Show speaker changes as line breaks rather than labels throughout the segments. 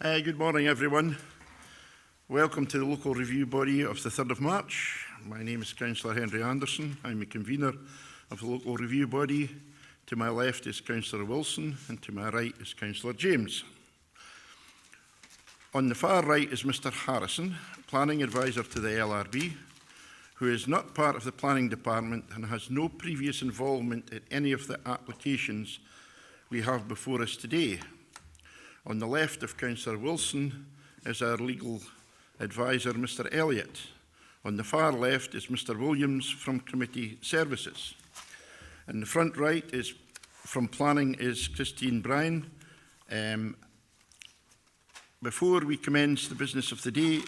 Good morning, everyone. Welcome to the local review body of the 3rd of March. My name is Councillor Henry Anderson. I'm the convener of the local review body. To my left is Councillor Wilson, and to my right is Councillor James. On the far right is Mr. Harrison, Planning Advisor to the LRB, who is not part of the Planning Department and has no previous involvement in any of the applications we have before us today. On the left of Councillor Wilson is our legal advisor, Mr. Elliott. On the far left is Mr. Williams from Committee Services. And the front right is from Planning is Christine Bryan. Before we commence the business of the day,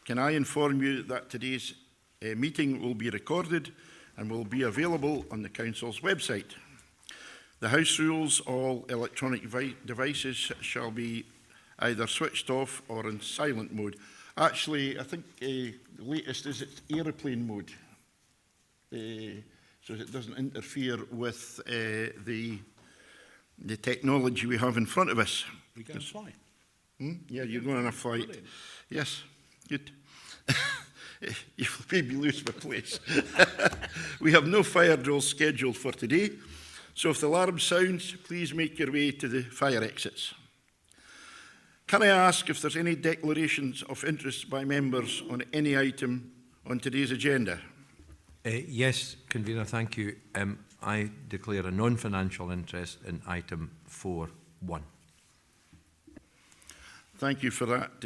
can I inform you that today's meeting will be recorded and will be available on the Council's website. The House rules: all electronic devices shall be either switched off or in silent mode. Actually, I think the latest is it's aeroplane mode, so it doesn't interfere with the technology we have in front of us.
We go and fly.
Yeah, you're going on a flight.
Brilliant.
Yes, good. You'll maybe lose my place. We have no fire drills scheduled for today, so if the alarm sounds, please make your way to the fire exits. Can I ask if there's any declarations of interest by members on any item on today's agenda?
Yes, Convener, thank you. I declare a non-financial interest in item 4.1.
Thank you for that,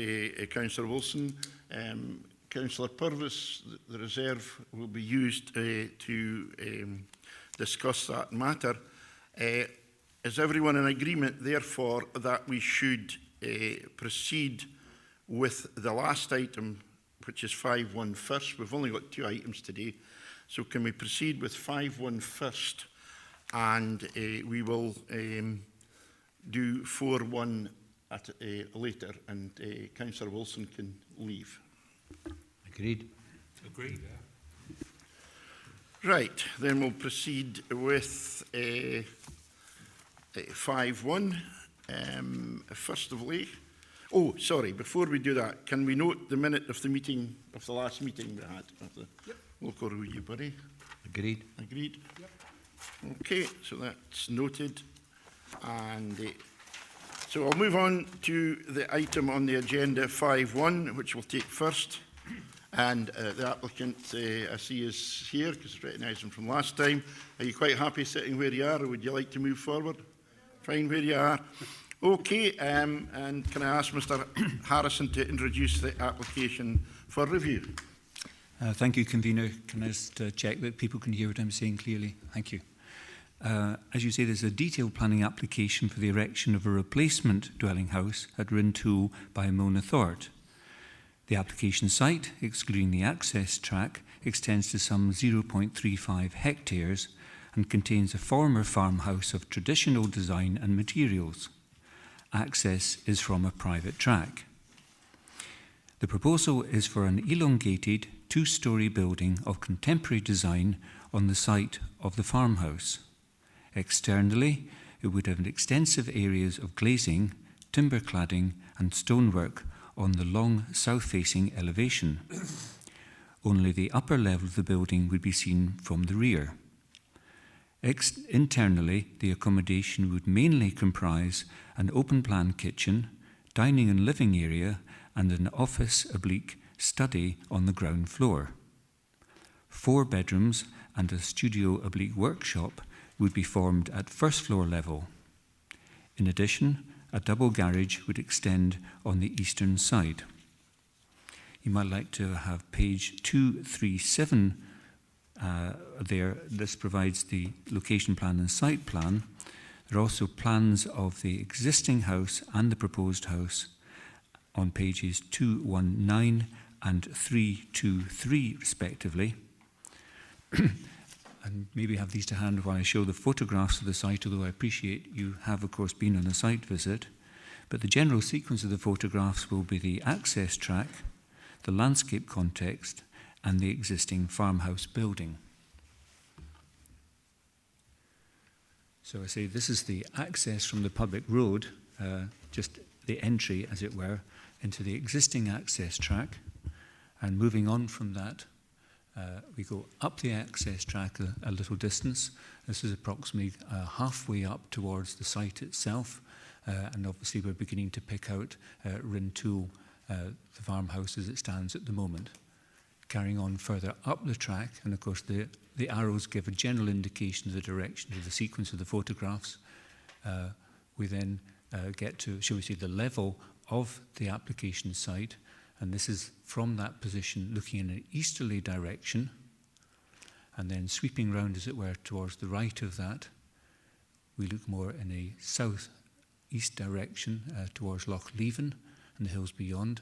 Councillor Wilson. Councillor Purvis, the reserve will be used to discuss that matter. Is everyone in agreement, therefore, that we should proceed with the last item, which is 5.1 first? We've only got 2 items today, so can we proceed with 5.1 first, and we will do 4.1 at later, and Councillor Wilson can leave.
Agreed.
Agreed, yeah.
Right, then we'll proceed with 5.1. First of all, sorry, before we do that, can we note the minute of the meeting, of the last meeting we had of the local review body?
Agreed.
Agreed?
Yep.
Okay, so that's noted. And so I'll move on to the item on the agenda 5.1, which we'll take first. And the applicant, I see, is here because I recognise him from last time. Are you quite happy sitting where you are, or would you like to move forward? Fine where you are. Okay, and can I ask Mr. Harrison to introduce the application for review?
Thank you, Convener. Can I just check that people can hear what I'm saying clearly? Thank you. As you say, there's a detailed planning application for the erection of a replacement dwelling house at Rintoul by Mona Thort. The application site, excluding the access track, extends to some 0.35 hectares and contains a former farmhouse of traditional design and materials. Access is from a private track. The proposal is for an elongated 2-storey building of contemporary design on the site of the farmhouse. Externally, it would have extensive areas of glazing, timber cladding and stonework on the long south-facing elevation. Only the upper level of the building would be seen from the rear. Internally, the accommodation would mainly comprise an open-plan kitchen, dining and living area, and an office/study on the ground floor. 4 bedrooms and a studio/workshop would be formed at first floor level. In addition, a double garage would extend on the eastern side. You might like to have page 237 there. This provides the location plan and site plan. There are also plans of the existing house and the proposed house on pages 219 and 323 respectively. And maybe have these to hand while I show the photographs of the site, although I appreciate you have, of course, been on a site visit. But the general sequence of the photographs will be the access track, the landscape context, and the existing farmhouse building. So I say this is the access from the public road, just the entry, as it were, into the existing access track. And moving on from that, we go up the access track a little distance. This is approximately halfway up towards the site itself. And obviously we're beginning to pick out Rintoul, the farmhouse as it stands at the moment. Carrying on further up the track, and of course the arrows give a general indication of the direction of the sequence of the photographs. We then get to, shall we say, the level of the application site, and this is from that position looking in an easterly direction, and then sweeping round, as it were, towards the right of that. We look more in a south-east direction towards Loch Leven and the hills beyond.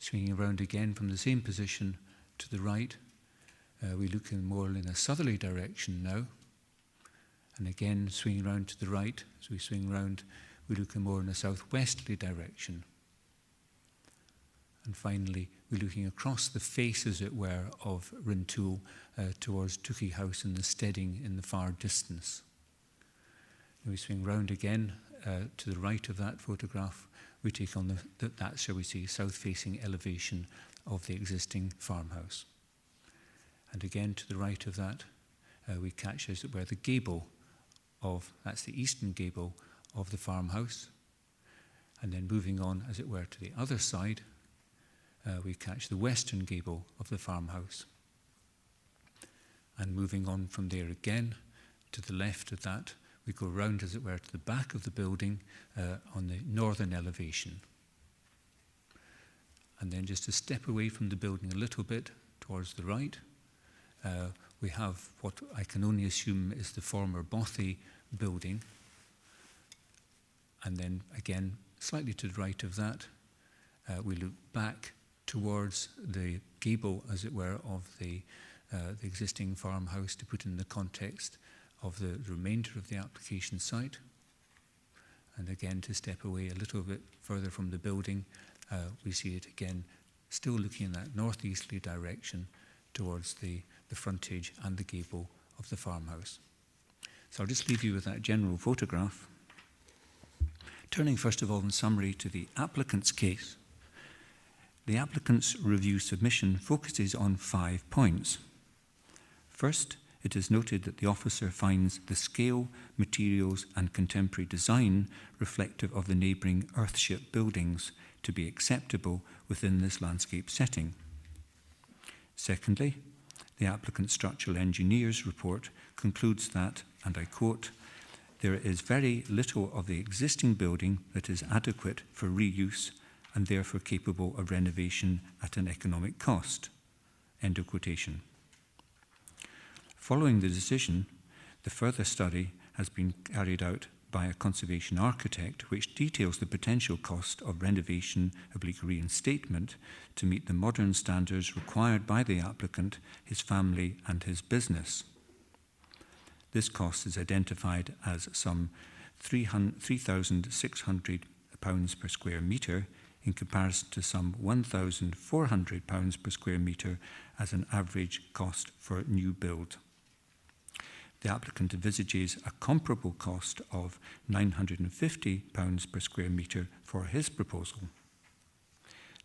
Swinging around again from the same position to the right, we look more in a southerly direction now. And again, swinging round to the right, as we swing round, we look more in a southwesterly direction. And finally, we're looking across the face, as it were, of Rintoul towards Tukey House and the Steading in the far distance. And we swing round again to the right of that photograph. We take on that, shall we say, south-facing elevation of the existing farmhouse. And again, to the right of that, we catch, as it were, the gable of, that's the eastern gable of the farmhouse. And then moving on, as it were, to the other side, we catch the western gable of the farmhouse. And moving on from there again, to the left of that, we go round, as it were, to the back of the building on the northern elevation. And then just to step away from the building a little bit towards the right, we have what I can only assume is the former Bothy building. And then again, slightly to the right of that, we look back towards the gable, as it were, of the existing farmhouse to put in the context of the remainder of the application site. And again, to step away a little bit further from the building, we see it again, still looking in that northeasterly direction towards the frontage and the gable of the farmhouse. So I'll just leave you with that general photograph. Turning first of all in summary to the applicant's case. The applicant's review submission focuses on 5 points. First, it is noted that the officer finds the scale, materials and contemporary design reflective of the neighbouring earthship buildings to be acceptable within this landscape setting. Secondly, the applicant's structural engineer's report concludes that, and I quote, "There is very little of the existing building that is adequate for reuse and therefore capable of renovation at an economic cost." End of quotation. Following the decision, the further study has been carried out by a conservation architect which details the potential cost of renovation / reinstatement to meet the modern standards required by the applicant, his family and his business. This cost is identified as some £3,600 per square metre in comparison to some £1,400 per square metre as an average cost for new build. The applicant envisages a comparable cost of £950 per square metre for his proposal.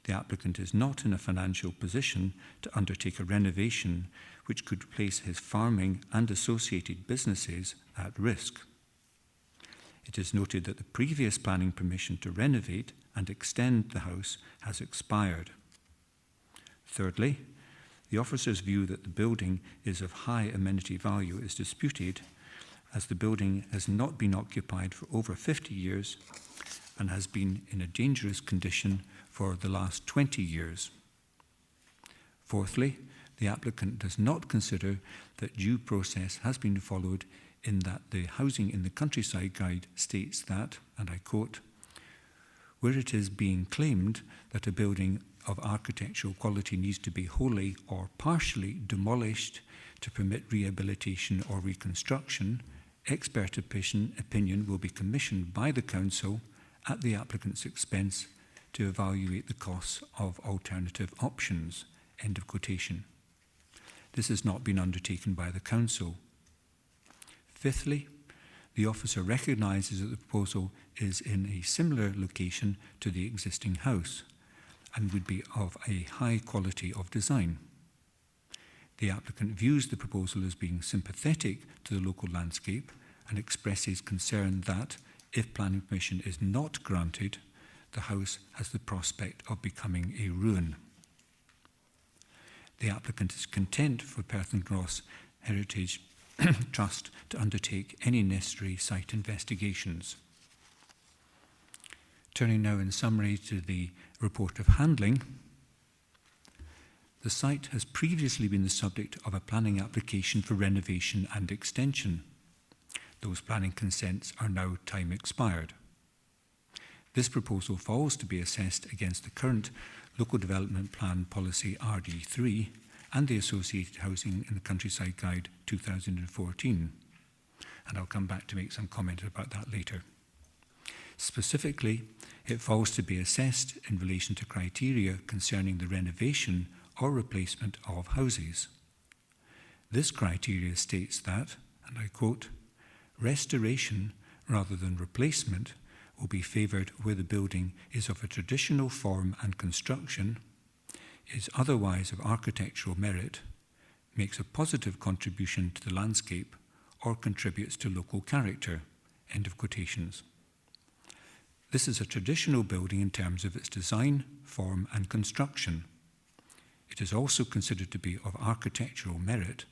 The applicant is not in a financial position to undertake a renovation which could place his farming and associated businesses at risk. It is noted that the previous planning permission to renovate and extend the house has expired. Thirdly, the officer's view that the building is of high amenity value is disputed, as the building has not been occupied for over 50 years and has been in a dangerous condition for the last 20 years. Fourthly, the applicant does not consider that due process has been followed in that the Housing in the Countryside Guide states that, and I quote, "Where it is being claimed that a building of architectural quality needs to be wholly or partially demolished to permit rehabilitation or reconstruction, expert opinion will be commissioned by the Council at the applicant's expense to evaluate the costs of alternative options." End of quotation. This has not been undertaken by the Council. Fifthly, the officer recognises that the proposal is in a similar location to the existing house and would be of a high quality of design. The applicant views the proposal as being sympathetic to the local landscape and expresses concern that, if planning permission is not granted, the house has the prospect of becoming a ruin. The applicant is content for Perth Kinross Heritage Trust to undertake any necessary site investigations. Turning now in summary to the report of handling, the site has previously been the subject of a planning application for renovation and extension. Those planning consents are now time expired. This proposal falls to be assessed against the current Local Development Plan Policy RD3 and the Associated Housing in the Countryside Guide 2014. And I'll come back to make some comment about that later. Specifically, it falls to be assessed in relation to criteria concerning the renovation or replacement of houses. This criteria states that, and I quote, restoration rather than replacement will be favoured where the building is of a traditional form and construction, is otherwise of architectural merit, makes a positive contribution to the landscape, or contributes to local character. End of quotations. This is a traditional building in terms of its design, form and construction. It is also considered to be of architectural merit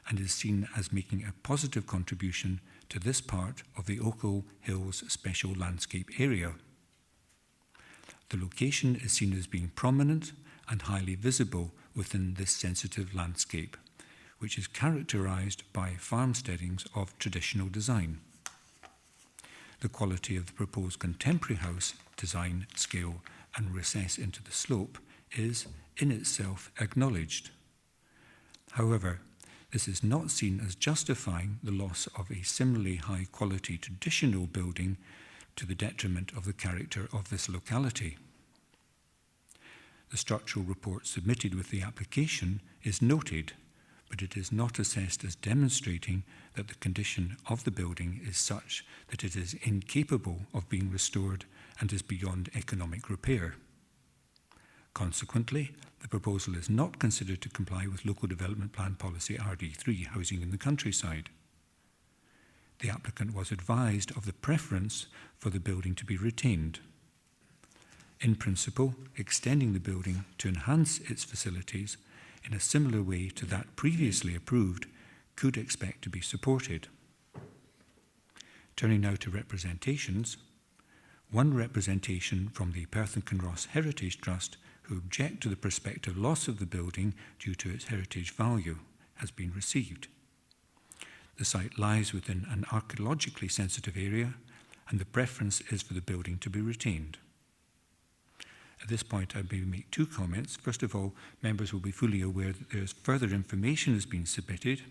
and is seen as making a positive contribution to this part of the Ochil Hills Special Landscape Area. The location is seen as being prominent and highly visible within this sensitive landscape, which is characterised by farmsteadings of traditional design. The quality of the proposed contemporary house design, scale and recess into the slope is in itself acknowledged. However, this is not seen as justifying the loss of a similarly high quality traditional building to the detriment of the character of this locality. The structural report submitted with the application is noted, but it is not assessed as demonstrating that the condition of the building is such that it is incapable of being restored and is beyond economic repair. Consequently, the proposal is not considered to comply with Local Development Plan Policy RD3, Housing in the Countryside. The applicant was advised of the preference for the building to be retained. In principle, extending the building to enhance its facilities in a similar way to that previously approved could expect to be supported. Turning now to representations, one representation from the Perth Kinross Heritage Trust who object to the prospective loss of the building due to its heritage value has been received. The site lies within an archaeologically sensitive area and the preference is for the building to be retained. At this point, I may make two comments. First of all, members will be fully aware that there's further information has been submitted,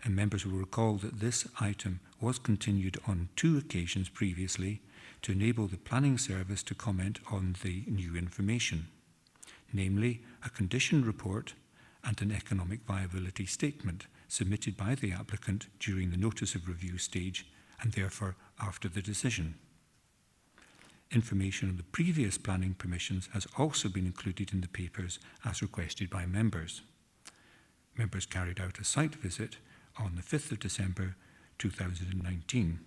and members will recall that this item was continued on 2 occasions previously to enable the planning service to comment on the new information, namely a condition report and an economic viability statement submitted by the applicant during the notice of review stage and therefore after the decision. Information on the previous planning permissions has also been included in the papers as requested by members. Members carried out a site visit on the 5th of December 2019.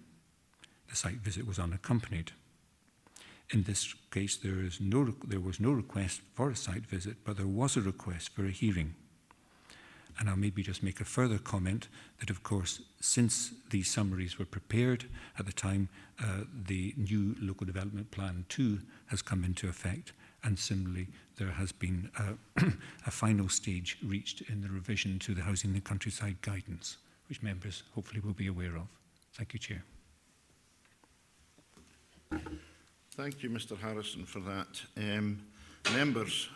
The site visit was unaccompanied. In this case, there was no request for a site visit, but there was a request for a hearing. And I'll maybe just make a further comment that, of course, since these summaries were prepared at the time, the new Local Development Plan 2 has come into effect, and similarly, there has been a final stage reached in the revision to the Housing in the Countryside guidance, which members hopefully will be aware of. Thank you, Chair.
Thank you, Mr Harrison, for that. Members,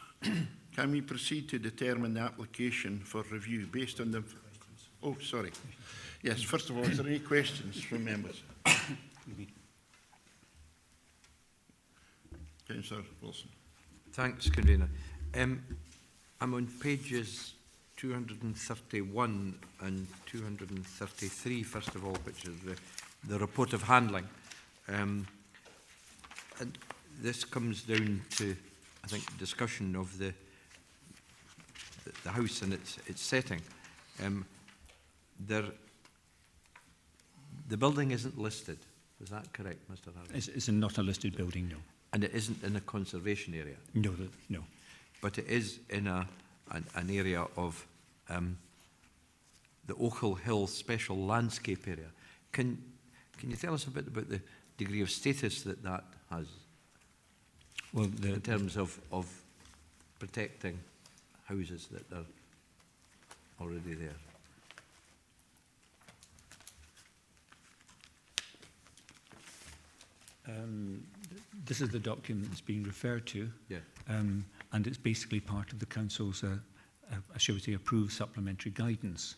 can we proceed to determine the application for review based on the... Oh, sorry. Yes, first of all, is there any questions from members? Councillor Wilson.
Thanks, Convener. I'm on pages 231 and 233, first of all, which is the the report of handling. And this comes down to, I think, discussion of the house and its setting. The building isn't listed. Is that correct, Mr. Harris?
It's not a listed building, no.
And it isn't in a conservation area?
No, no.
But it is in an area of the Ochil Hill Special Landscape Area. Can you tell us a bit about the degree of status that has?
Well,
in terms of protecting houses that are already there.
This is the document that's being referred to,
Yeah.
and it's basically part of the council's, shall we say, approved supplementary guidance,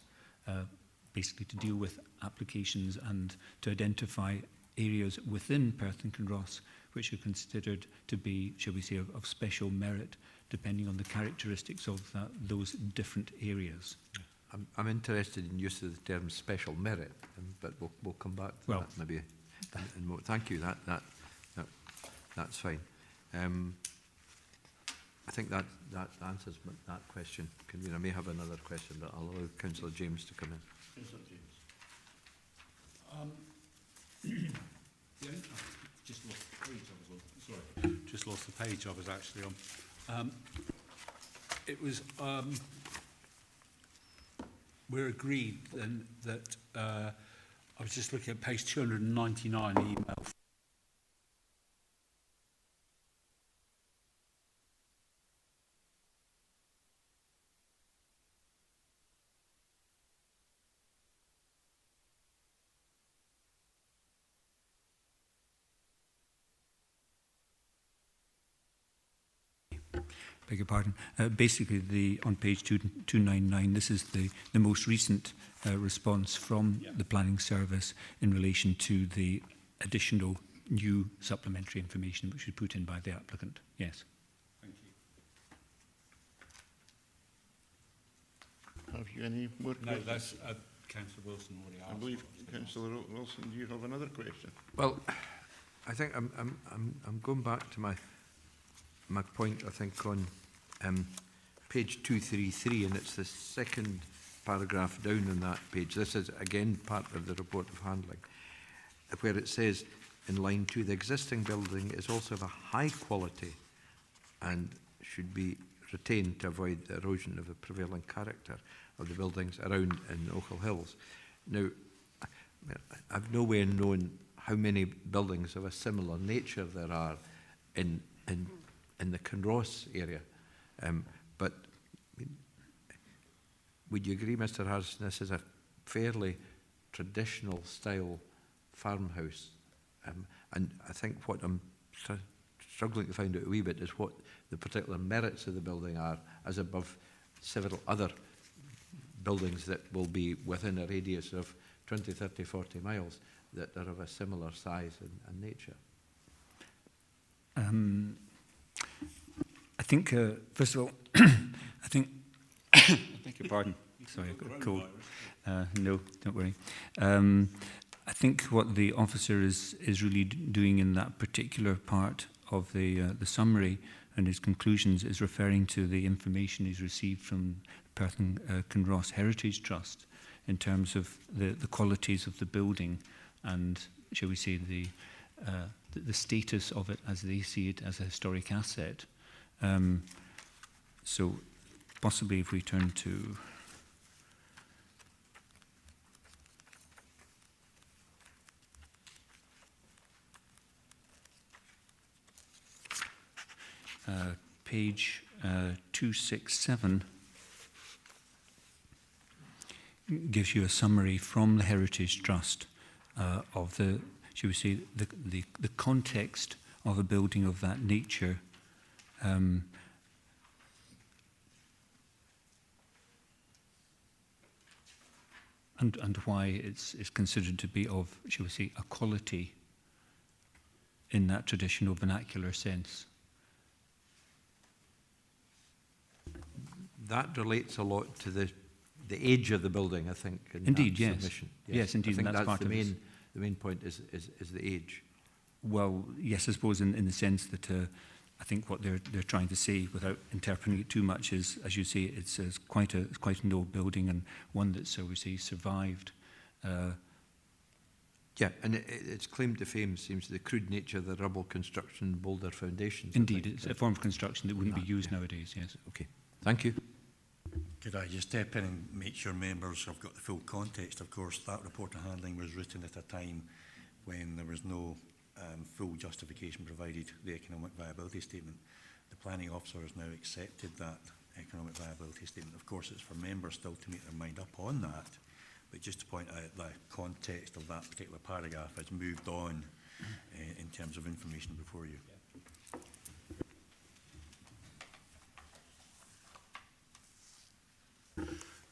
basically to deal with applications and to identify areas within Perth and Kinross which are considered to be, shall we say, of special merit, depending on the characteristics of those different areas.
I'm interested in use of the term special merit, but we'll come back to that maybe. Thank you. That's fine. I think that answers that question. I may have another question, but I'll allow Councillor James to come in.
Councillor James.
Just lost the page I was on. Sorry, just lost the page I was actually on. It was. We're agreed then that I was just looking at page 299 email.
Beg your pardon. Basically, on page 299, this is the most recent response from the Planning Service in relation to the additional new supplementary information which was put in by the applicant. Yes.
Thank you.
Have you any more questions?
No, that's Councillor Wilson already asked.
I believe, Councillor Wilson, do you have another question?
Well, I think I'm going back to my point, I think, on page 233, and it's the second paragraph down on that page. This is, again, part of the report of handling, where it says, in line 2, the existing building is also of a high quality and should be retained to avoid the erosion of the prevailing character of the buildings around in Ochil Hills. Now, I've nowhere known how many buildings of a similar nature there are in the Kinross area. But would you agree, Mr. Harrison, this is a fairly traditional style farmhouse? And I think what I'm struggling to find out a wee bit is what the particular merits of the building are, as above several other buildings that will be within a radius of 20, 30, 40 miles that are of a similar size and nature.
I think, first of all, I think, I beg your pardon. Sorry, I've got a cold. No, don't worry. I think what the officer is really doing in that particular part of the summary and his conclusions is referring to the information he's received from Perth and Kinross Heritage Trust in terms of the qualities of the building and, shall we say, the status of it as they see it as a historic asset. So possibly if we turn to page 267 gives you a summary from the Heritage Trust of the, shall we say, the context of a building of that nature. And why it's considered to be of, shall we say, a quality in that traditional vernacular sense.
That relates a lot to the age of the building, I think. In
Indeed,
that
yes.
submission.
Yes, indeed,
I think
and that's part
the
of
main the main point is the age.
Well, yes, I suppose in the sense that I think what they're trying to say, without interpreting it too much, is, as you say, it's quite an old building, and one that's, so we say, survived.
Yeah, and its claim to fame seems the crude nature of the rubble construction boulder foundations.
Indeed, it's a form of construction that wouldn't be used nowadays, yes.
Okay, thank you.
Could I just step in and make sure members have got the full context? Of course, that report of handling was written at a time when there was no full justification provided the economic viability statement. The planning officer has now accepted that economic viability statement. Of course, it's for members still to make their mind up on that, but just to point out the context of that particular paragraph has moved on in terms of information before you.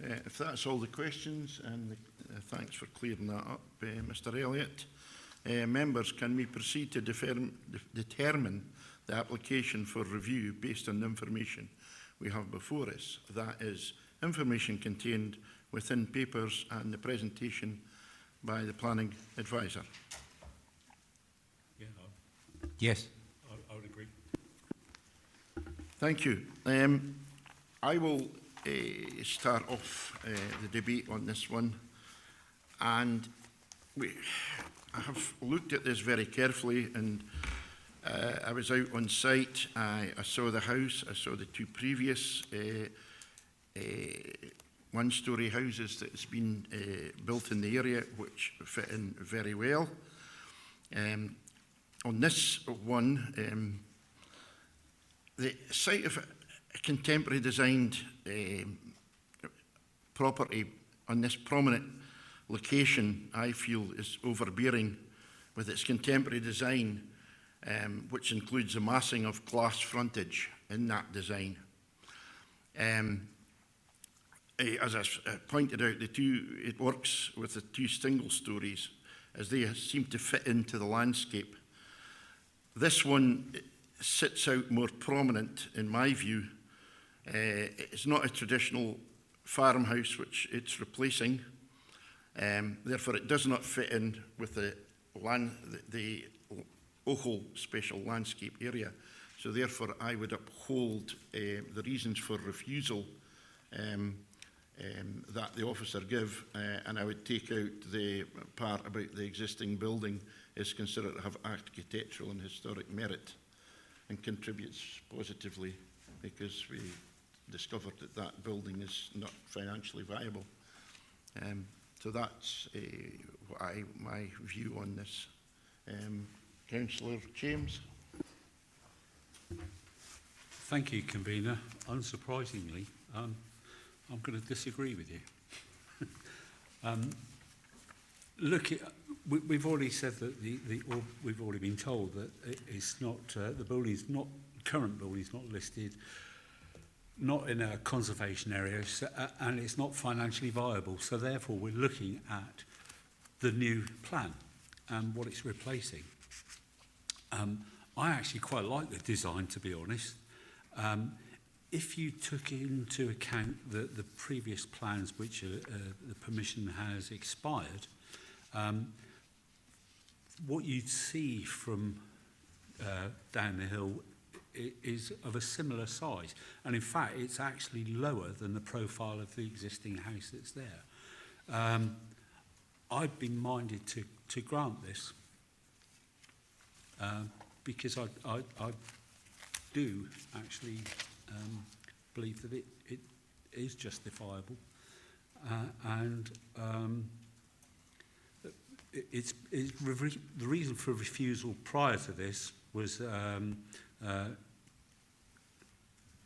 If that's all the questions, and thanks for clearing that up, Mr Elliott. Members, can we proceed to determine the application for review based on the information we have before us? That is, information contained within papers and the presentation by the planning advisor.
Yeah,
Yes.
I would agree.
Thank you. I will start off the debate on this one, and I have looked at this very carefully, and I was out on site. I saw the house. I saw the two previous one-storey houses that's been built in the area, which fit in very well. On this one, the site of a contemporary designed property on this prominent location, I feel, is overbearing with its contemporary design, which includes a massing of glass frontage in that design. As I pointed out, it works with the two single stories as they seem to fit into the landscape. This one sits out more prominent in my view. It's not a traditional farmhouse which it's replacing. Therefore, it does not fit in with the Ochil Special Landscape Area. So therefore, I would uphold the reasons for refusal that the officer give, and I would take out the part about the existing building is considered to have architectural and historic merit and contributes positively, because we discovered that that building is not financially viable. So that's my view on this. Councillor James.
Thank you, Convener. Unsurprisingly, I'm going to disagree with you. We've already said that or we've already been told that it's not the building's not current building's not listed, not in a conservation area, and it's not financially viable. So therefore, we're looking at the new plan and what it's replacing. I actually quite like the design, to be honest. If you took into account the previous plans, which the permission has expired, what you'd see from down the hill is of a similar size. And in fact, it's actually lower than the profile of the existing house that's there. I'd be minded to grant this because I do actually believe that it is justifiable, and the reason for refusal prior to this was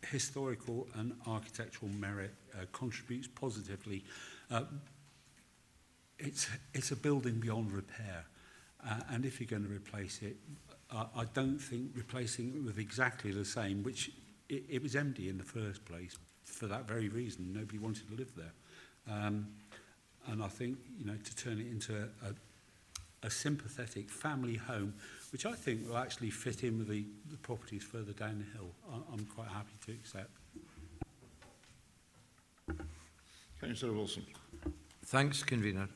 historical and architectural merit contributes positively. It's a building beyond repair, and if you're going to replace it, I don't think replacing it with exactly the same, which it was empty in the first place for that very reason. Nobody wanted to live there, and I think, you know, to turn it into a sympathetic family home, which I think will actually fit in with the properties further down the hill, I'm quite happy to accept.
Councillor Wilson.
Thanks, Convener.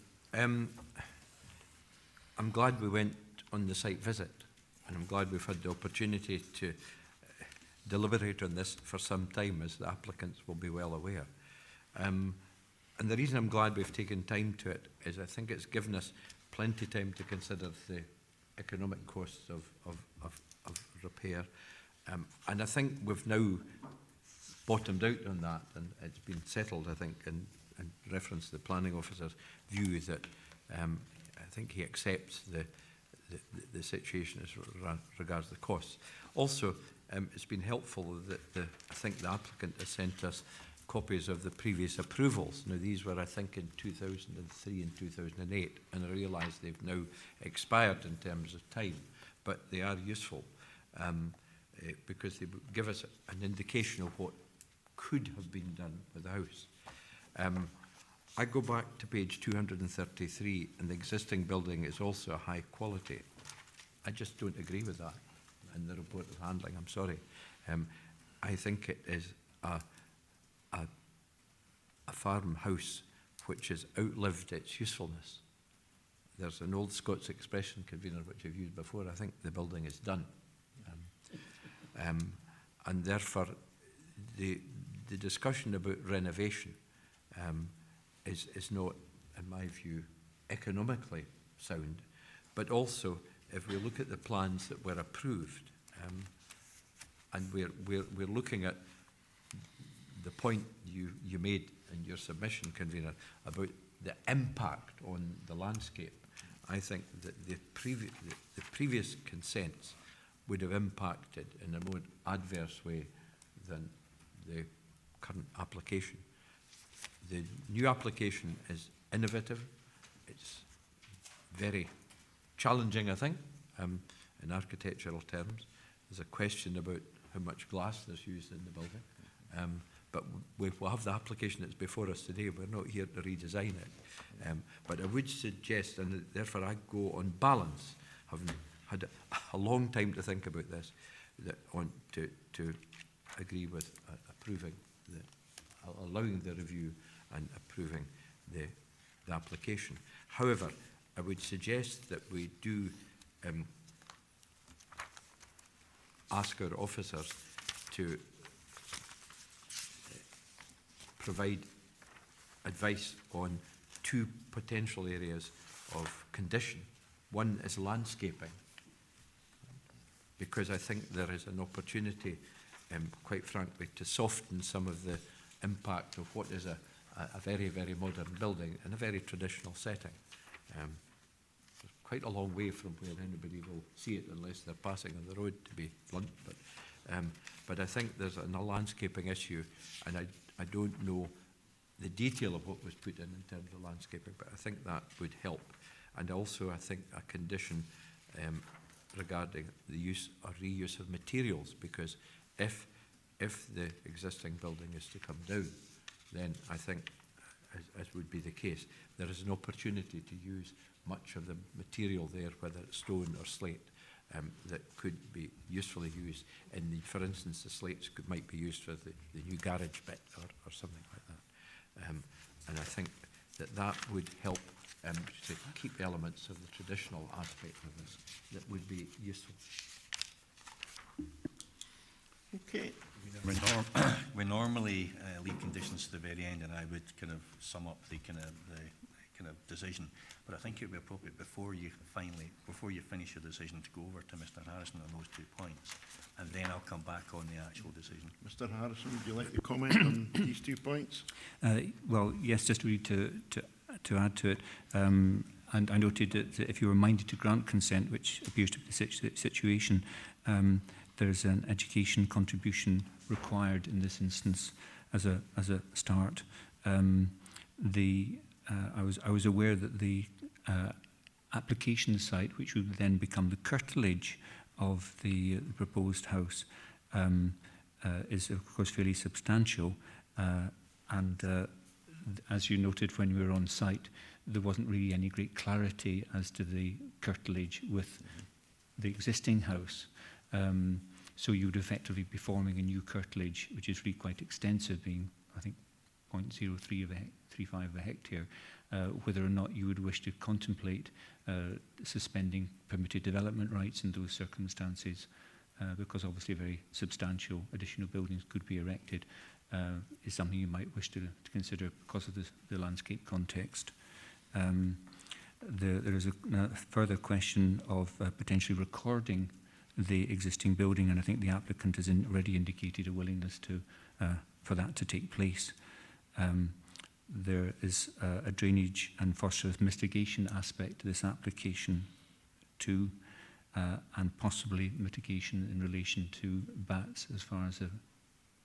I'm glad we went on the site visit, and I'm glad we've had the opportunity to deliberate on this for some time, as the applicants will be well aware. And the reason I'm glad we've taken time to it is I think it's given us plenty of time to consider the economic costs of repair. And I think we've now bottomed out on that, and it's been settled, I think, in reference to the planning officer's view that I think he accepts the situation as regards the costs. Also, it's been helpful that I think the applicant has sent us copies of the previous approvals. Now, these were, I think, in 2003 and 2008, and I realise they've now expired in terms of time, but they are useful because they give us an indication of what could have been done with the house. I go back to page 233, and the existing building is also a high quality. I just don't agree with that in the report of handling. I'm sorry. I think it is a farmhouse which has outlived its usefulness. There's an old Scots expression, convener, which I've used before. I think the building is done. And therefore, the discussion about renovation is not, in my view, economically sound. But also, if we look at the plans that were approved, and we're looking at the point you made in your submission, convener, about the impact on the landscape, I think that the previous consents would have impacted in a more adverse way than the current application. The new application is innovative. It's very challenging, I think, in architectural terms. There's a question about how much glass there's used in the building. But we'll have the application that's before us today. We're not here to redesign it. But I would suggest, and therefore I go on balance, having had a long time to think about this, that to agree with approving, allowing the review and approving the application. However, I would suggest that we do ask our officers to provide advice on two potential areas of condition. One is landscaping, because I think there is an opportunity, quite frankly, to soften some of the impact of what is a very, very modern building in a very traditional setting. Quite a long way from where anybody will see it unless they're passing on the road, to be blunt. But I think there's a landscaping issue, and I don't know the detail of what was put in terms of landscaping, but I think that would help. And also, I think a condition regarding the use or reuse of materials, because if the existing building is to come down, then I think, as would be the case, there is an opportunity to use much of the material there, whether it's stone or slate, that could be usefully used. For instance, the slates might be used for the new garage bit or something like that. And I think that would help to keep elements of the traditional aspect of this that would be useful.
Okay.
We normally leave conditions to the very end, and I would kind of sum up the kind of decision. But I think it would be appropriate before you finish your decision to go over to Mr. Harrison on those 2 points, and then I'll come back on the actual decision. Mr.
Harrison, would you like to comment on these 2 points?
Well, yes, just really to add to it, and I noted that if you were minded to grant consent, which appears to be the situation, there's an education contribution required in this instance as a start. I was aware that the application site, which would then become the curtilage of the proposed house, is of course fairly substantial, and as you noted when we were on site, there wasn't really any great clarity as to the curtilage with the existing house. So you would effectively be forming a new curtilage, which is really quite extensive, being, I think, 0.0335 of a hectare. whether or not you would wish to contemplate suspending permitted development rights in those circumstances, because obviously very substantial additional buildings could be erected, is something you might wish to consider because of the landscape context. There is a further question of potentially recording the existing building, and I think the applicant has already indicated a willingness to for that to take place. There is a drainage and phosphorus mitigation aspect to this application too, and possibly mitigation in relation to bats as far as a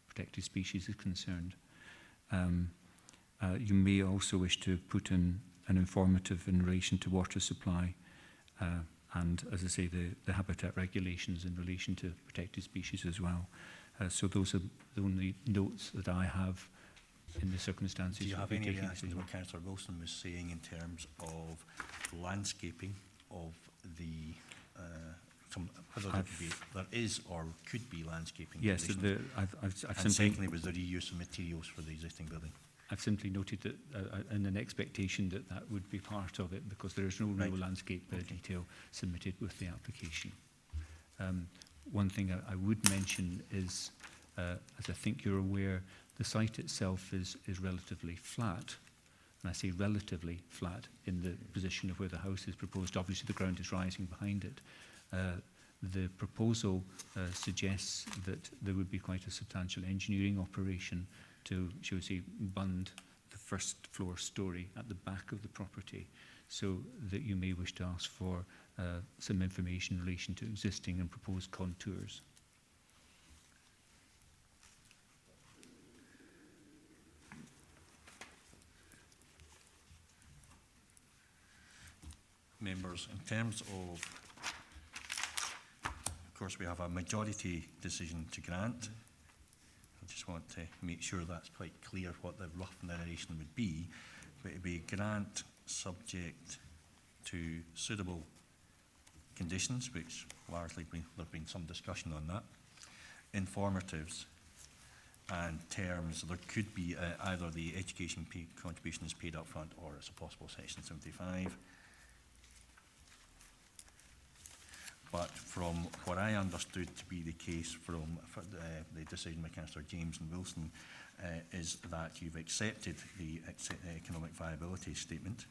protected species is concerned. You may also wish to put in an informative in relation to water supply and, as I say, the habitat regulations in relation to protected species as well. So those are the only notes that I have in the circumstances.
Do you have
we'll be
any
taking
reaction to
decision.
what Councillor Wilson was saying in terms of landscaping of the whether there is or could be landscaping?
Yes,
conditions?
I've
And
simply,
secondly, was the reuse of materials for the existing building?
I've simply noted that in an expectation that that would be part of it, because there is no real
Right.
landscape
Okay.
detail submitted with the application. One thing I would mention is, as I think you're aware, the site itself is relatively flat. And I say relatively flat in the position of where the house is proposed. Obviously, the ground is rising behind it. The proposal suggests that there would be quite a substantial engineering operation to, shall we say, bund the first floor story at the back of the property, so that you may wish to ask for some information in relation to existing and proposed contours.
Members, in terms of course, we have a majority decision to grant. I just want to make sure that's quite clear what the rough narration would be. But it would be grant subject to suitable conditions, which largely there have been some discussion on that, informatives and terms. There could be either the education contribution is paid up front or it's a possible section 75. But from what I understood to be the case from the decision by Councillor James and Wilson is that you've accepted the economic viability statement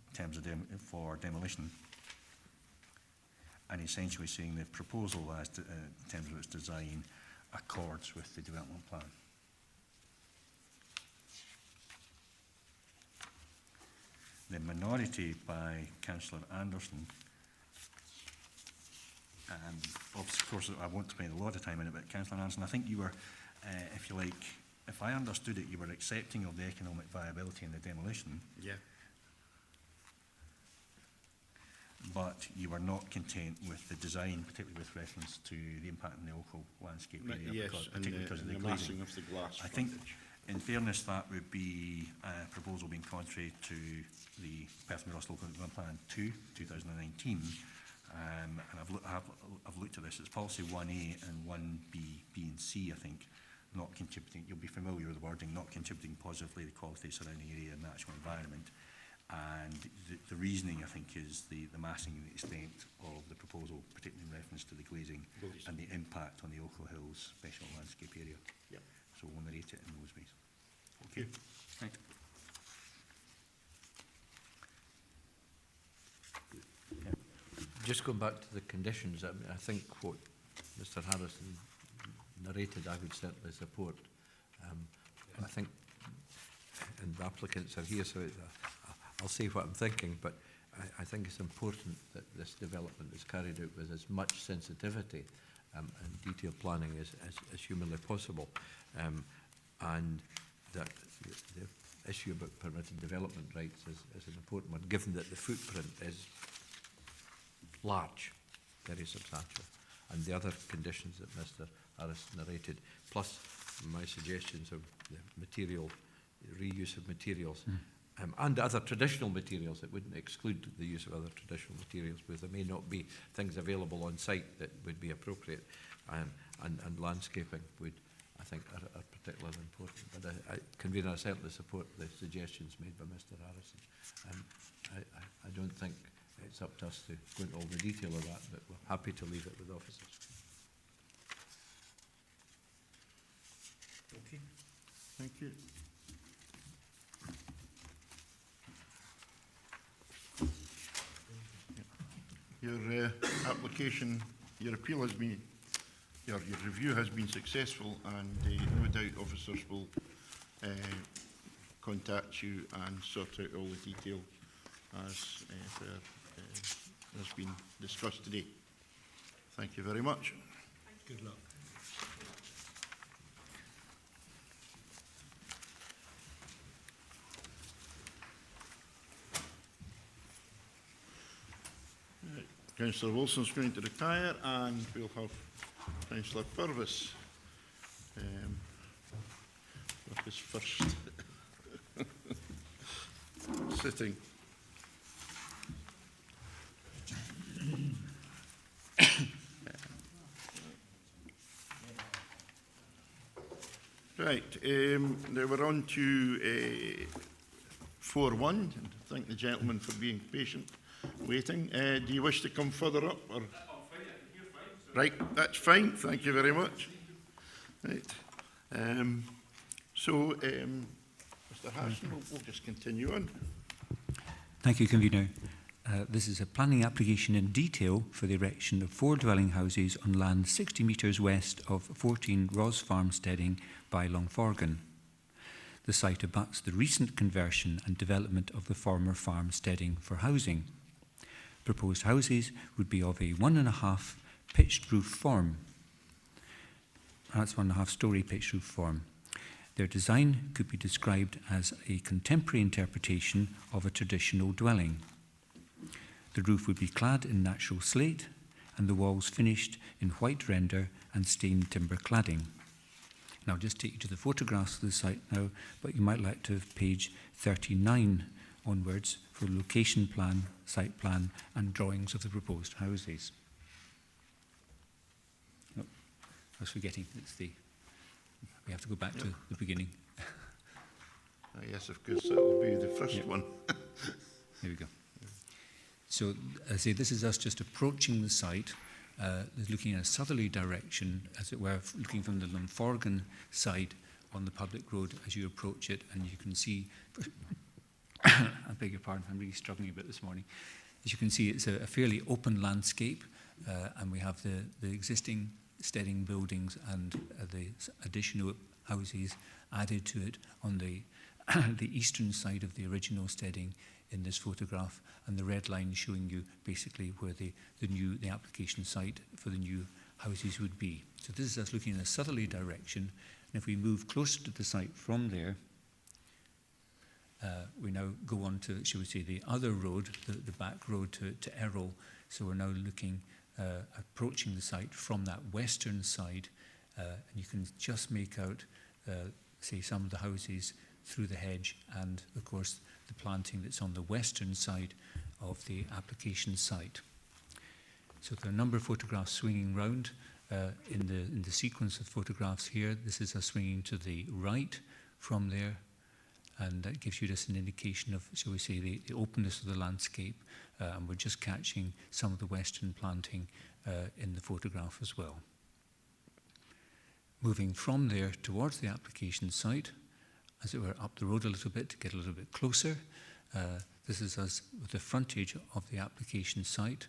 in terms of for demolition, and essentially saying the proposal as to, in terms of its design accords with the development plan. The minority by Councillor Anderson, of course I won't spend a lot of time in it, but Councillor Anderson, I think you were, if you like, if I understood it, you were accepting of the economic viability and the demolition.
Yeah.
But you were not content with the design, particularly with reference to the impact on the local landscape area,
Yes,
particularly because of the
massing
glazing.
of the glass
I think,
frontage.
in fairness, that would be a proposal being contrary to the Perth Kinross Local Development Plan 2, 2019. And I've looked at this. It's policy 1A and 1B, B and C, I think, not contributing. You'll be familiar with the wording, not contributing positively to the quality of surrounding area and natural environment. And the reasoning, I think, is the massing and the extent of the proposal, particularly in reference to the glazing and the impact on the Ochil Hills special landscape area.
Yep.
So we'll narrate it in those ways. Okay. Right.
Just going back to the conditions, I mean, I think what Mr Harrison narrated I would certainly support. I think, and the applicants are here, so I'll say what I'm thinking, but I think it's important that this development is carried out with as much sensitivity and detailed planning as humanly possible, and that the issue about permitted development rights is an important one, given that the footprint is large, very substantial, and the other conditions that Mr Harris narrated, plus my suggestions of the material, reuse of materials, and other traditional materials. It wouldn't exclude the use of other traditional materials, because there may not be things available on site that would be appropriate, and landscaping would I think are particularly important. But Convener, I certainly support the suggestions made by Mr Harrison. I don't think it's up to us to go into all the detail of that, but we're happy to leave it with officers.
Okay.
Thank you. Your application, your appeal has been, your review has been successful, and no doubt officers will contact you and sort out all the detail as has been discussed today. Thank you very much.
Good luck.
Councillor Wilson's going to retire, and we'll have Councillor Purvis with his first sitting. Right, now we're on to 4.1. Thank the gentleman for being patient, waiting. Do you wish to come further up? Or? Right, that's fine. Thank you very much. Right. Mr. Harrison, we'll just continue on.
Thank you, Convener. This is a planning application in detail for the erection of 4 dwelling houses on land 60 metres west of 14 Ros Farmsteading by Longforgan. The site abuts the recent conversion and development of the former farmsteading for housing. Proposed houses would be of a 1.5 pitched roof form. That's 1.5 storey pitched roof form. Their design could be described as a contemporary interpretation of a traditional dwelling. The roof would be clad in natural slate and the walls finished in white render and stained timber cladding. And I'll just take you to the photographs of the site now, but you might like to have page 39 onwards for location plan, site plan and drawings of the proposed houses. Oh, I was forgetting, we have to go back to the beginning.
Yes, of course, that will be the first one.
Here we go. So, as I say, this is us just approaching the site, looking in a southerly direction, as it were, looking from the Longforgan side on the public road as you approach it, and you can see, I beg your pardon, I'm really struggling a bit this morning. As you can see, it's a fairly open landscape, and we have the existing steading buildings and the additional houses added to it on the eastern side of the original steading in this photograph, and the red line showing you basically where the application site for the new houses would be. So this is us looking in a southerly direction, and if we move closer to the site from there, we now go on to, shall we say, the other road, the back road to Errol. So we're now looking, approaching the site from that western side, and you can just make out, say, some of the houses through the hedge, and of course the planting that's on the western side of the application site. So there are a number of photographs swinging round in the sequence of photographs here. This is a swinging to the right from there, and that gives you just an indication of, shall we say, the openness of the landscape, and we're just catching some of the western planting in the photograph as well. Moving from there towards the application site, as it were, up the road a little bit to get a little bit closer. This is us with the frontage of the application site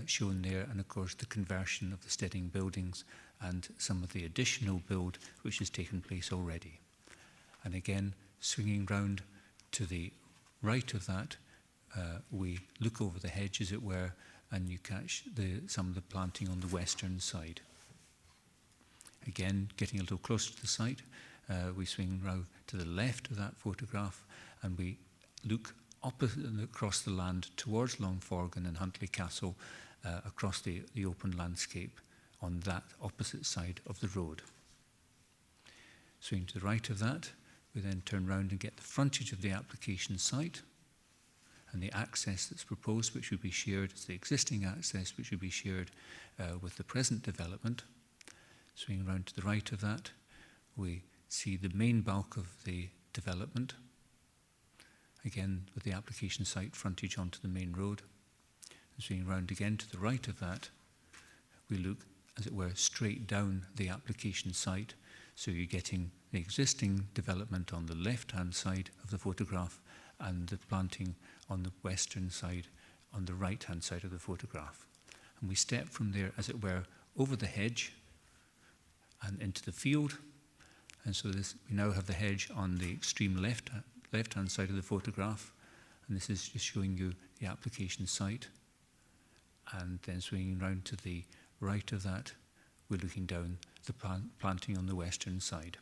shown there, and of course the conversion of the steading buildings and some of the additional build which has taken place already. And again, swinging round to the right of that, we look over the hedge, as it were, and you catch some of the planting on the western side. Again, getting a little closer to the site, we swing round to the left of that photograph, and we look opposite across the land towards Longforgan and Huntly Castle, across the open landscape on that opposite side of the road. Swing to the right of that, we then turn round and get the frontage of the application site and the access that's proposed, which would be shared, it's the existing access which would be shared with the present development. Swing round to the right of that, we see the main bulk of the development, again with the application site frontage onto the main road. And swinging round again to the right of that, we look, as it were, straight down the application site. So you're getting the existing development on the left-hand side of the photograph and the planting on the western side, on the right-hand side of the photograph. And we step from there, as it were, over the hedge and into the field. And so we now have the hedge on the extreme left-hand side of the photograph. And this is just showing you the application site. And then swinging round to the right of that, we're looking down the planting on the western side.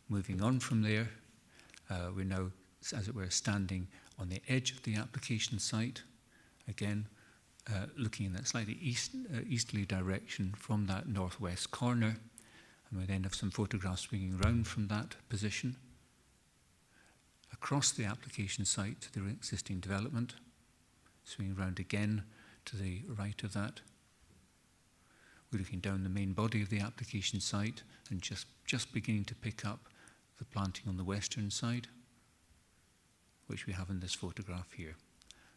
Moving on from there, we're now, as it were, standing on the edge of the application site, again looking in that slightly easterly direction from that northwest corner, and we then have some photographs swinging round from that position across the application site to the existing development, swinging round again to the right of that. We're looking down the main body of the application site and just beginning to pick up the planting on the western side, which we have in this photograph here.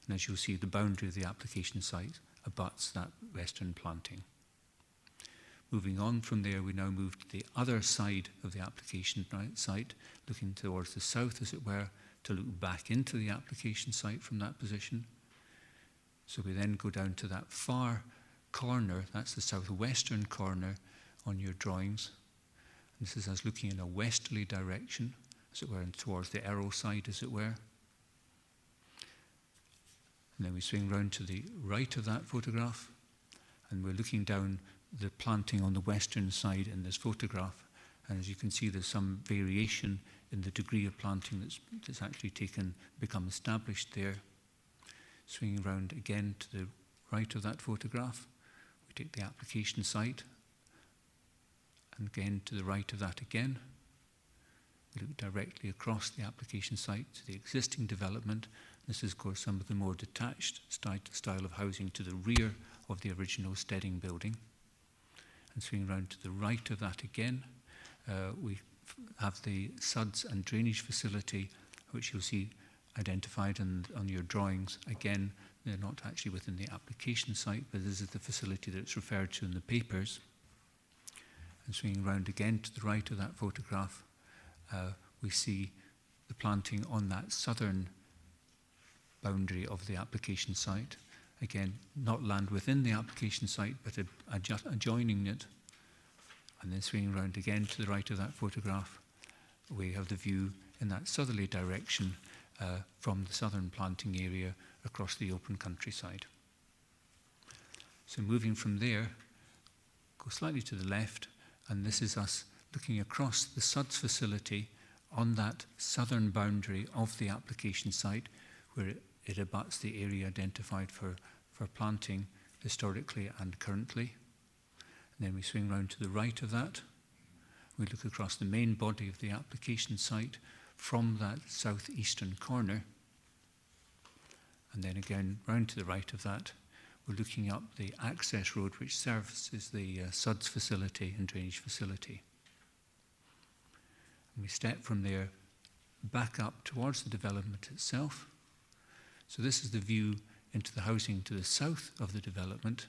And as you'll see, the boundary of the application site abuts that western planting. Moving on from there, we now move to the other side of the application site, looking towards the south, as it were, to look back into the application site from that position. So we then go down to that far corner, that's the southwestern corner on your drawings. And this is us looking in a westerly direction, as it were, and towards the arrow side, as it were. And then we swing round to the right of that photograph, and we're looking down the planting on the western side in this photograph. And as you can see, there's some variation in the degree of planting that's actually become established there. Swinging round again to the right of that photograph, we take the application site, and again to the right of that again. We look directly across the application site to the existing development. This is, of course, some of the more detached style of housing to the rear of the original steading building. And swinging round to the right of that again, we have the suds and drainage facility, which you'll see identified on your drawings. Again, they're not actually within the application site, but this is the facility that's referred to in the papers. And swinging round again to the right of that photograph, we see the planting on that southern boundary of the application site. Again, not land within the application site, but adjoining it. And then swinging round again to the right of that photograph, we have the view in that southerly direction from the southern planting area across the open countryside. So moving from there, go slightly to the left, and this is us looking across the suds facility on that southern boundary of the application site, where it abuts the area identified for planting historically and currently. And then we swing round to the right of that. We look across the main body of the application site from that southeastern corner. And then again, round to the right of that, we're looking up the access road which services the suds facility and drainage facility. And we step from there back up towards the development itself. So this is the view into the housing to the south of the development.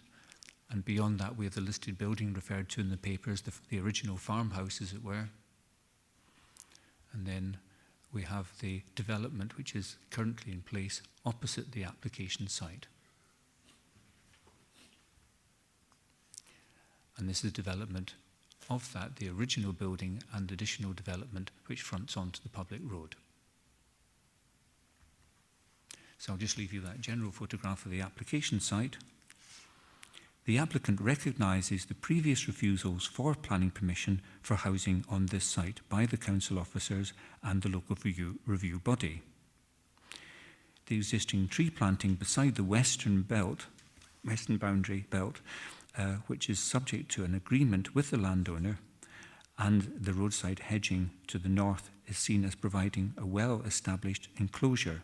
And beyond that, we have the listed building referred to in the papers, the original farmhouse, as it were. And then we have the development which is currently in place opposite the application site. And this is development of that, the original building and additional development which fronts onto the public road. So I'll just leave you that general photograph of the application site. The applicant recognises the previous refusals for planning permission for housing on this site by the council officers and the local review body. The existing tree planting beside the western boundary belt, which is subject to an agreement with the landowner, and the roadside hedging to the north is seen as providing a well-established enclosure.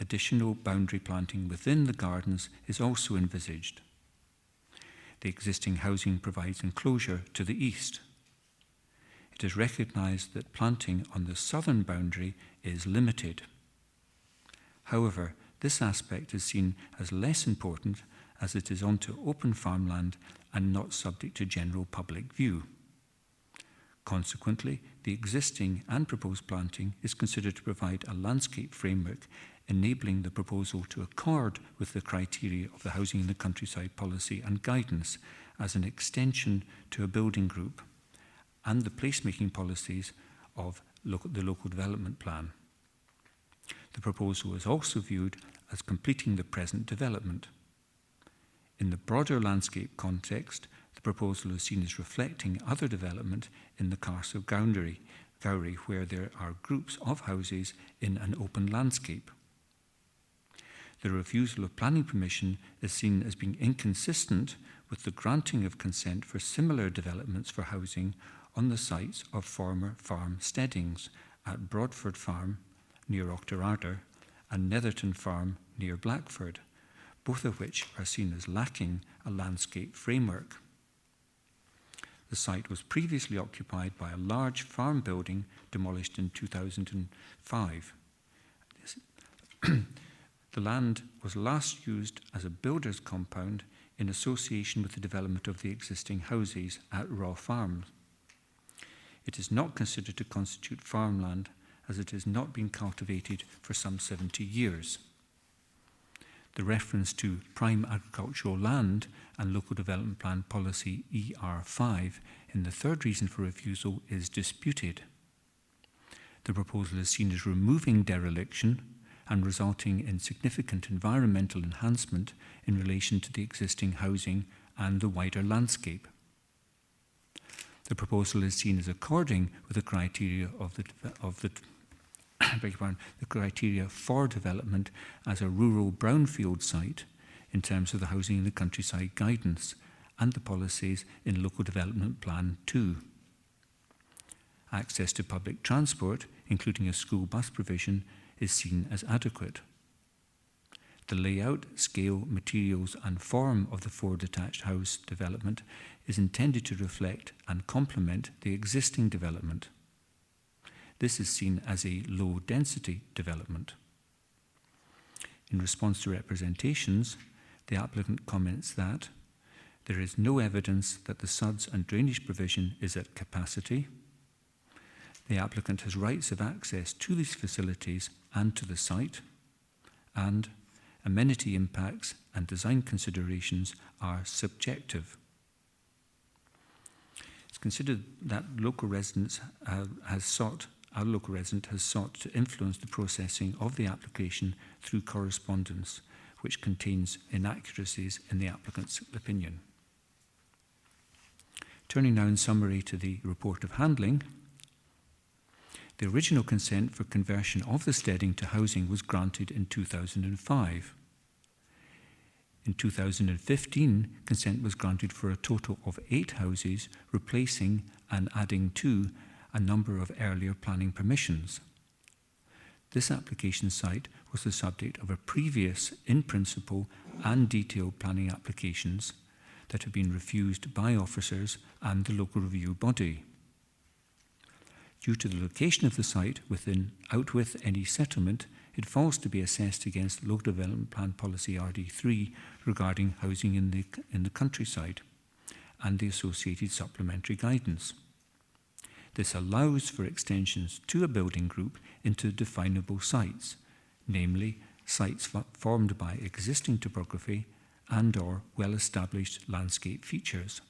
Additional boundary planting within the gardens is also envisaged. The existing housing provides enclosure to the east, it is recognised that planting on the southern boundary is limited. However, this aspect is seen as less important as it is onto open farmland and not subject to general public view. Consequently, the existing and proposed planting is considered to provide a landscape framework enabling the proposal to accord with the criteria of the Housing in the Countryside policy and guidance as an extension to a building group and the placemaking policies of the local development plan. The proposal is also viewed as completing the present development. In the broader landscape context, the proposal is seen as reflecting other development in the Carse of Gowrie, where there are groups of houses in an open landscape. The refusal of planning permission is seen as being inconsistent with the granting of consent for similar developments for housing on the sites of former farm steadings at Broadford Farm near Auchterarder and Netherton Farm near Blackford, both of which are seen as lacking a landscape framework. The site was previously occupied by a large farm building demolished in 2005. The land was last used as a builder's compound in association with the development of the existing houses at Raw Farm. It is not considered to constitute farmland as it has not been cultivated for some 70 years. The reference to prime agricultural land and local development plan policy ER5 in the third reason for refusal is disputed. The proposal is seen as removing dereliction and resulting in significant environmental enhancement in relation to the existing housing and the wider landscape. The proposal is seen as according with the criteria the criteria for development as a rural brownfield site in terms of the Housing in the Countryside guidance and the policies in Local Development Plan 2. Access to public transport, including a school bus provision, is seen as adequate. The layout, scale, materials and form of the 4 detached house development is intended to reflect and complement the existing development. This is seen as a low-density development. In response to representations, the applicant comments that there is no evidence that the suds and drainage provision is at capacity. The applicant has rights of access to these facilities and to the site, and amenity impacts and design considerations are subjective. It's considered that our local resident has sought to influence the processing of the application through correspondence, which contains inaccuracies in the applicant's opinion. Turning now in summary to the report of handling, the original consent for conversion of the steading to housing was granted in 2005. In 2015, consent was granted for a total of 8 houses, replacing and adding to a number of earlier planning permissions. This application site was the subject of a previous in-principle and detailed planning applications that have been refused by officers and the local review body. Due to the location of the site out with any settlement, it falls to be assessed against Local Development Plan Policy RD3 regarding housing in the countryside and the associated supplementary guidance. This allows for extensions to a building group into definable sites, namely sites formed by existing topography and/or well-established landscape features.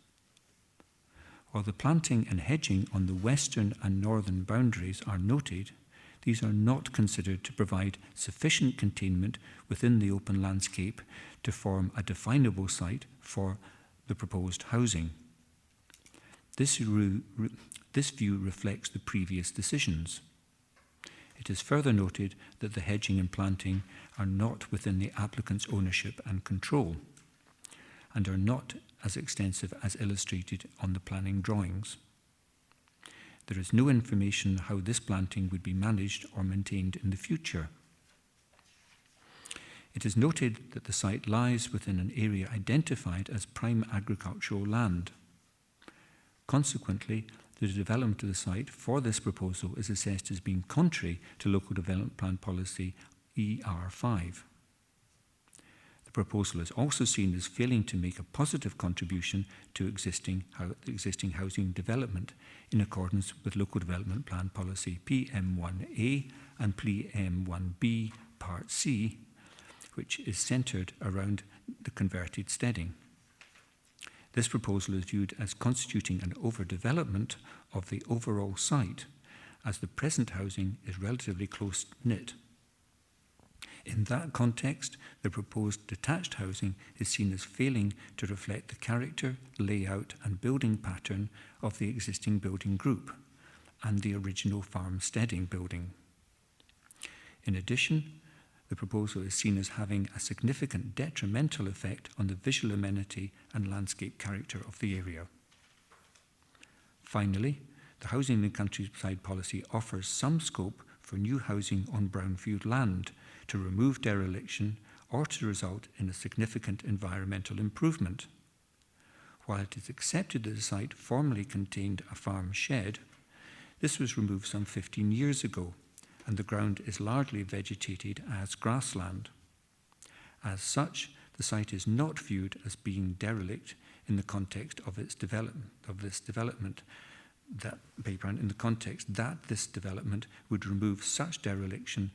While the planting and hedging on the western and northern boundaries are noted, these are not considered to provide sufficient containment within the open landscape to form a definable site for the proposed housing. This view reflects the previous decisions. It is further noted that the hedging and planting are not within the applicant's ownership and control, and are not as extensive as illustrated on the planning drawings. There is no information how this planting would be managed or maintained in the future. It is noted that the site lies within an area identified as prime agricultural land. Consequently, the development of the site for this proposal is assessed as being contrary to Local Development Plan Policy ER5. The proposal is also seen as failing to make a positive contribution to existing housing development in accordance with Local Development Plan Policy PM1A and PM1B Part C, which is centred around the converted steading. This proposal is viewed as constituting an overdevelopment of the overall site, as the present housing is relatively close-knit. In that context, the proposed detached housing is seen as failing to reflect the character, layout and building pattern of the existing building group and the original farmsteading building. In addition, the proposal is seen as having a significant detrimental effect on the visual amenity and landscape character of the area. Finally, the Housing and Countryside Policy offers some scope for new housing on brownfield land to remove dereliction or to result in a significant environmental improvement. While it is accepted that the site formerly contained a farm shed, this was removed some 15 years ago, and the ground is largely vegetated as grassland. As such, the site is not viewed as being derelict in the context of its development, in the context that this development would remove such dereliction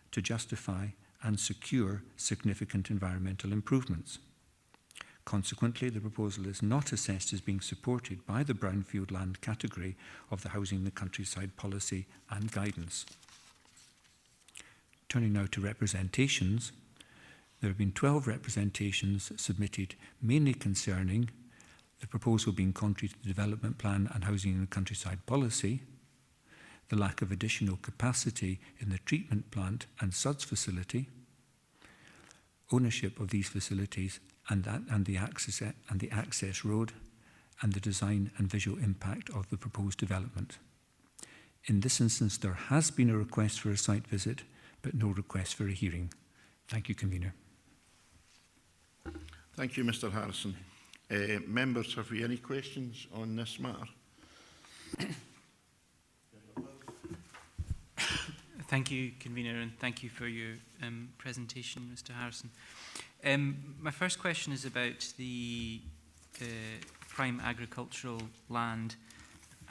to justify and secure significant environmental improvements. Consequently, the proposal is not assessed as being supported by the brownfield land category of the Housing and Countryside Policy and guidance. Turning now to representations, there have been 12 representations submitted, mainly concerning the proposal being contrary to the Development Plan and Housing and Countryside Policy, the lack of additional capacity in the treatment plant and SUDS facility, ownership of these facilities and the access road, and the design and visual impact of the proposed development. In this instance, there has been a request for a site visit, but no request for a hearing. Thank you, Convener.
Thank you, Mr Harrison. Members, have we any questions on this matter?
Thank you, Convener, and thank you for your presentation, Mr Harrison. My first question is about the prime agricultural land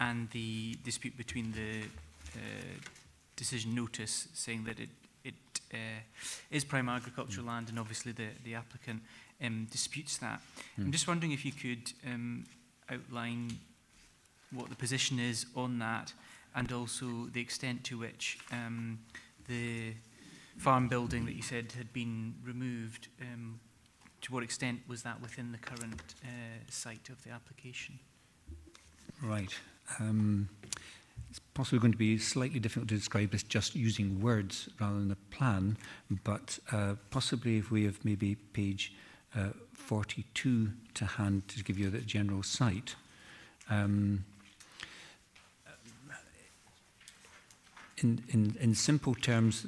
and the dispute between the decision notice saying that it is prime agricultural land, and obviously the applicant disputes that. I'm just wondering if you could outline what the position is on that, and also the extent to which the farm building that you said had been removed, to what extent was that within the current site of the application?
Right. It's possibly going to be slightly difficult to describe this just using words rather than a plan, but possibly if we have maybe page 42 to hand to give you the general site. In simple terms,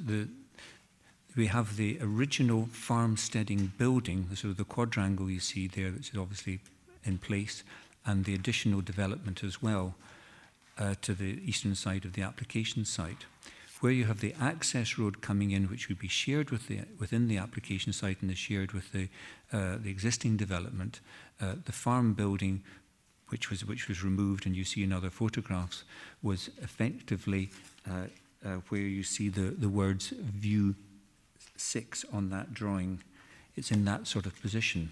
we have the original farmsteading building, the sort of the quadrangle you see there, which is obviously in place, and the additional development as well to the eastern side of the application site, where you have the access road coming in, which would be shared with within the application site and is shared with the existing development. The farm building, which was removed, and you see in other photographs, was effectively where you see the words View 6 on that drawing. It's in that sort of position.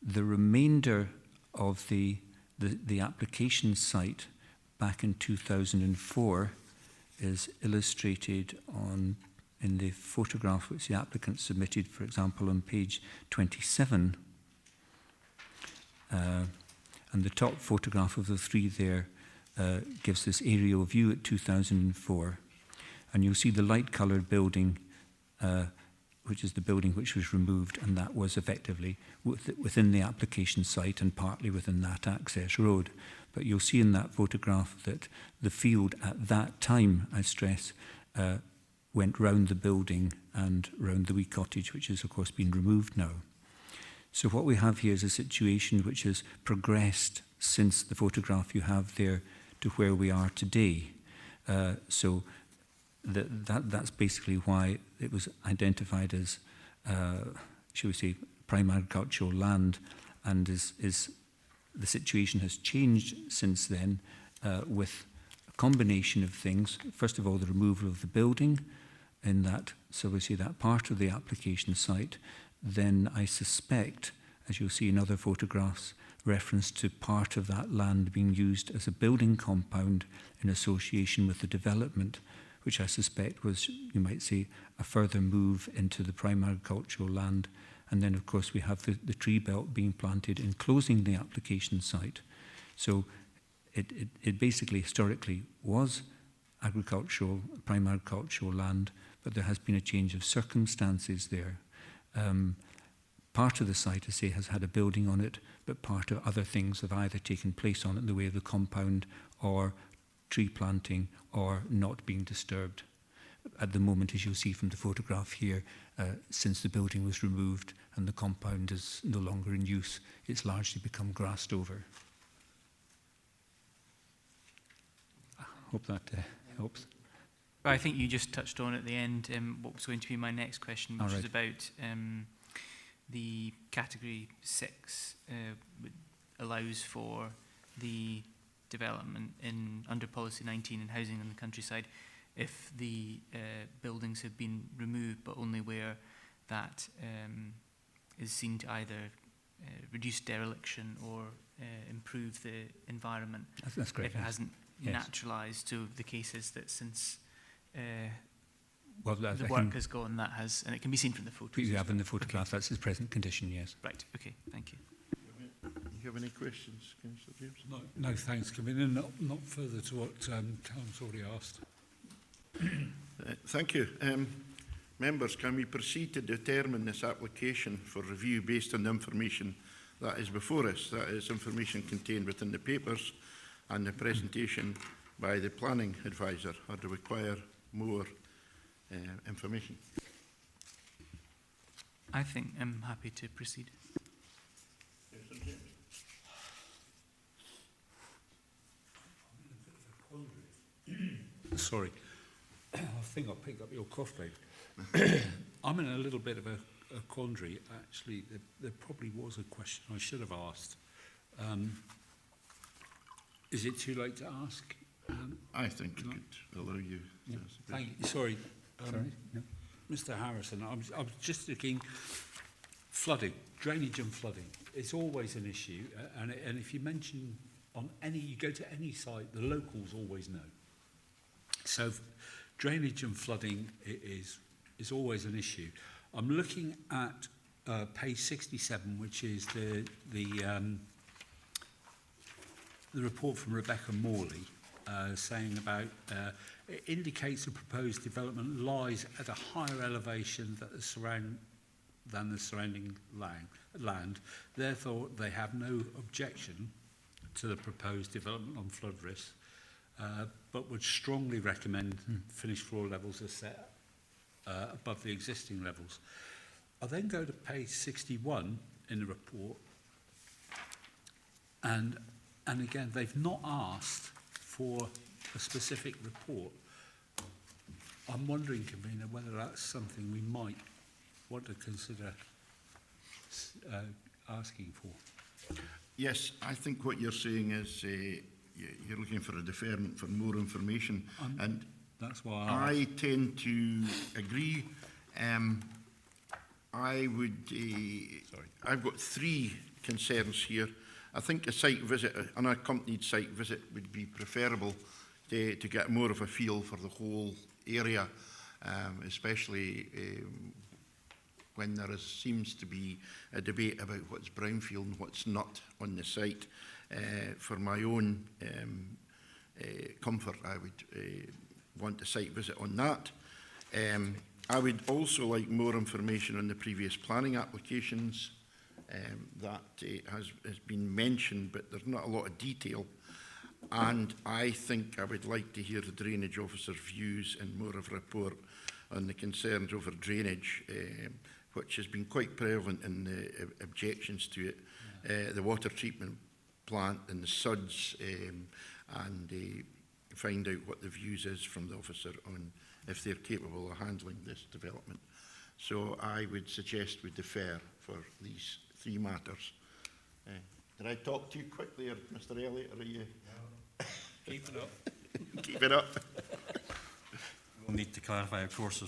The remainder of the application site back in 2004 is illustrated in the photograph which the applicant submitted, for example, on page 27. And the top photograph of the three there gives this aerial view at 2004. And you'll see the light-coloured building, which is the building which was removed, and that was effectively within the application site and partly within that access road. But you'll see in that photograph that the field at that time, I stress, went round the building and round the wee cottage, which has, of course, been removed now. So what we have here is a situation which has progressed since the photograph you have there to where we are today. So that's basically why it was identified as, shall we say, prime agricultural land, and is the situation has changed since then with a combination of things. First of all, the removal of the building in that, so we see that part of the application site. Then I suspect, as you'll see in other photographs, reference to part of that land being used as a building compound in association with the development, which I suspect was, you might say, a further move into the prime agricultural land. And then, of course, we have the tree belt being planted enclosing the application site. So it basically historically was agricultural, prime agricultural land, but there has been a change of circumstances there. Part of the site, I say, has had a building on it, but part of other things have either taken place on it in the way of the compound or tree planting or not being disturbed. At the moment, as you'll see from the photograph here, since the building was removed and the compound is no longer in use, it's largely become grassed over. I hope that helps.
Well, I think you just touched on at the end what was going to be my next question, which is about the category 6 allows for the development under policy 19 in housing in the countryside if the buildings have been removed, but only where that is seen to either reduce dereliction or improve the environment.
That's great.
If it hasn't
Yes.
naturalised to the cases that since
Well,
the work has gone, that has, and it can be seen from the photos.
you
as
have
well.
in the photograph, that's its present condition, yes.
Right, okay, thank you.
You have any questions, Councillor James?
No, thanks, Convener. Not further to what Callum's already asked.
Thank you. Members, can we proceed to determine this application for review based on the information that is before us? That is information contained within the papers and the presentation by the planning advisor, or do we require more information?
I think I'm happy to proceed.
Sorry, I think I picked up your cough, Dave. I'm in a little bit of a quandary. Actually, there probably was a question I should have asked. Is it too late to ask?
I think it could allow you to
Yeah.
ask a
Thank
question.
you. Sorry,
Sorry? No.
Mr. Harrison, I was just thinking, flooding, drainage and flooding. It's always an issue, and if you mention you go to any site, the locals always know. So, drainage and flooding is always an issue. I'm looking at page 67, which is the report from Rebecca Morley, saying about it indicates the proposed development lies at a higher elevation than the surrounding land. Therefore, they have no objection to the proposed development on flood risk, but would strongly recommend finished floor levels are set above the existing levels. I then go to page 61 in the report, and again, they've not asked for a specific report. I'm wondering, Convener, whether that's something we might want to consider asking for.
Yes, I think what you're saying is you're looking for a deferment for more information, and
That's why I
I tend to agree. I've got 3 concerns here. I think a site visit, an unaccompanied site visit, would be preferable to get more of a feel for the whole area, especially when there seems to be a debate about what's brownfield and what's not on the site. For my own comfort, I would want a site visit on that. I would also like more information on the previous planning applications. That has been mentioned, but there's not a lot of detail. And I think I would like to hear the drainage officer's views and more of a report on the concerns over drainage, which has been quite prevalent in the objections to it. The water treatment plant and the suds, and find out what the views is from the officer on if they're capable of handling this development. So I would suggest we defer for these three matters. Did I talk too quickly, or Mr. Elliott, or are you?
No. Keep it up.
Keep it up.
We'll need to clarify, of course,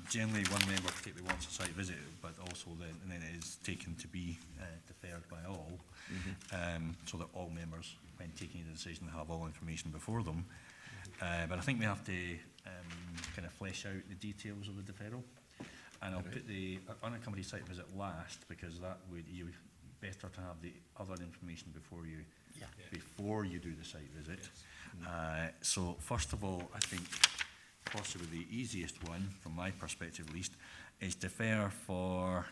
generally one member particularly wants a site visit, but also then it is taken to be deferred by all, so that all members, when taking a decision, have all information before them. But I think we have to kind of flesh out the details of the deferral. And I'll put the unaccompanied site visit last, because that would, you better to have the other information before you do the site visit. Yes. So first of all, I think possibly the easiest one, from my perspective at least, is defer for,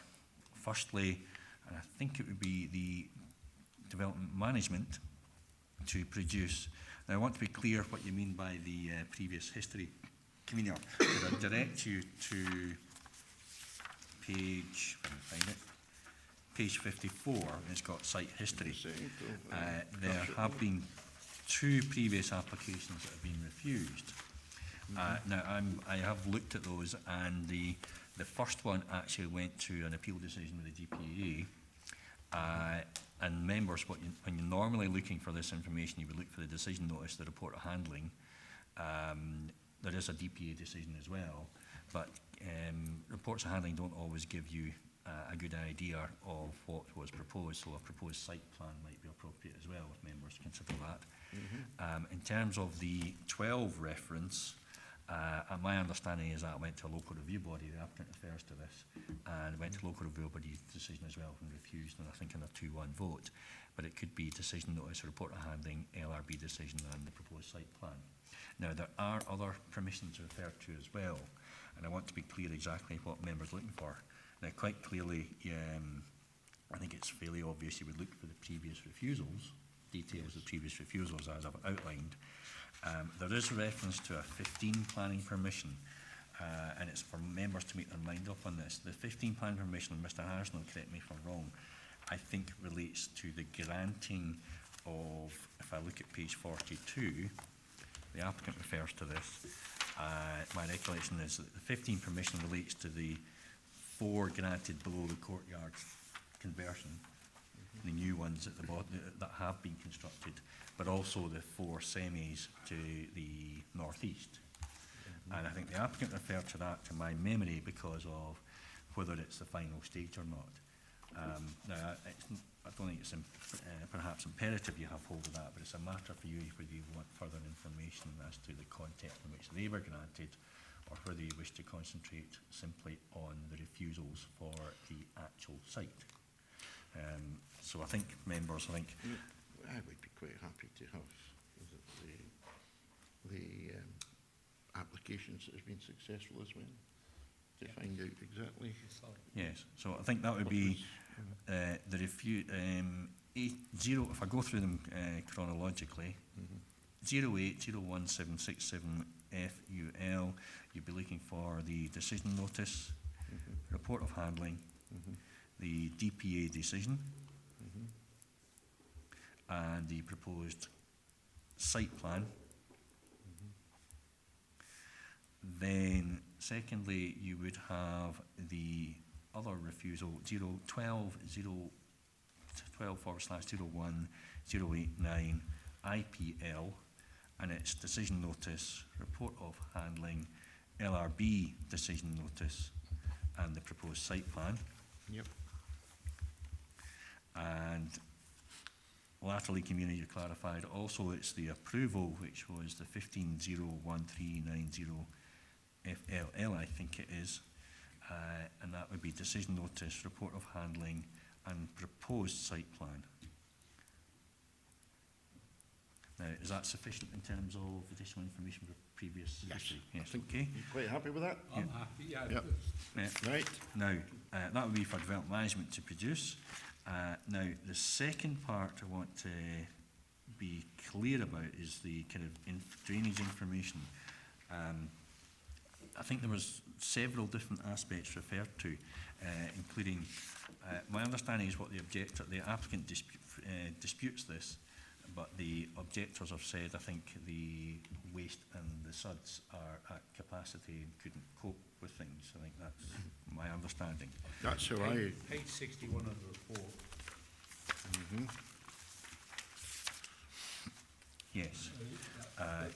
firstly, and I think it would be the development management to produce. Now I want to be clear what you mean by the previous history. Convener, could I direct you to page, page 54, and it's got site history. There have been 2 previous applications that have been refused. Now, I have looked at those, and the first one actually went to an appeal decision with the DPA. And members, when you're normally looking for this information, you would look for the decision notice, the report of handling. There is a DPA decision as well, but reports of handling don't always give you a good idea of what was proposed, so a proposed site plan might be appropriate as well, if members consider that. In terms of the 12 reference, my understanding is that it went to a local review body, the applicant refers to this, and it went to local review body's decision as well and refused, and I think in a 2-1 vote. But it could be decision notice, report of handling, LRB decision, and the proposed site plan. Now, there are other permissions referred to as well, and I want to be clear exactly what members are looking for. Now, quite clearly, I think it's fairly obvious you would look for the previous refusals, details of previous refusals as I've outlined. There is reference to a 15 planning permission, and it's for members to make their mind up on this. The 15 planning permission, and Mr. Harrison will correct me if I'm wrong, I think relates to the granting of, if I look at page 42, the applicant refers to this. My recollection is that the 15 permission relates to the 4 granted below the courtyard conversion, the new ones at the bottom that have been constructed, but also the 4 semis to the northeast. And I think the applicant referred to that, to my memory, because of whether it's the final stage or not. Now, I don't think it's perhaps imperative you have hold of that, but it's a matter for you whether you want further information as to the context in which they were granted, or whether you wish to concentrate simply on the refusals for the actual site. So I think members, I would be quite happy to have the applications that have been successful as well, to find out exactly. Yes, so I think that would be the refuse, 0, if I go through them chronologically, 0801767 FUL, you'd be looking for the decision notice, report of handling, the DPA decision, and the proposed site plan. Then, secondly, you would have the other refusal, 12/01/089 IPL, and its decision notice, report of handling, LRB decision notice, and the proposed site plan. Yep. And latterly, community clarified, also it's the approval, which was the 15/01390 FLL, I think it is, and that would be decision notice, report of handling, and proposed site plan. Now, is that sufficient in terms of additional information for previous history? Yes, okay. You're quite happy with that?
I'm happy, yeah.
Yep. Right. Now, that would be for development management to produce. Now, the second part I want to be clear about is the kind of drainage information. I think there was
several different aspects referred to, including, my understanding is what the applicant disputes this, but the objectors have said, I think, the waste and the suds are at capacity and couldn't cope with things. I think that's my understanding.
That's how I...
Page 61 of the report.
Yes.
That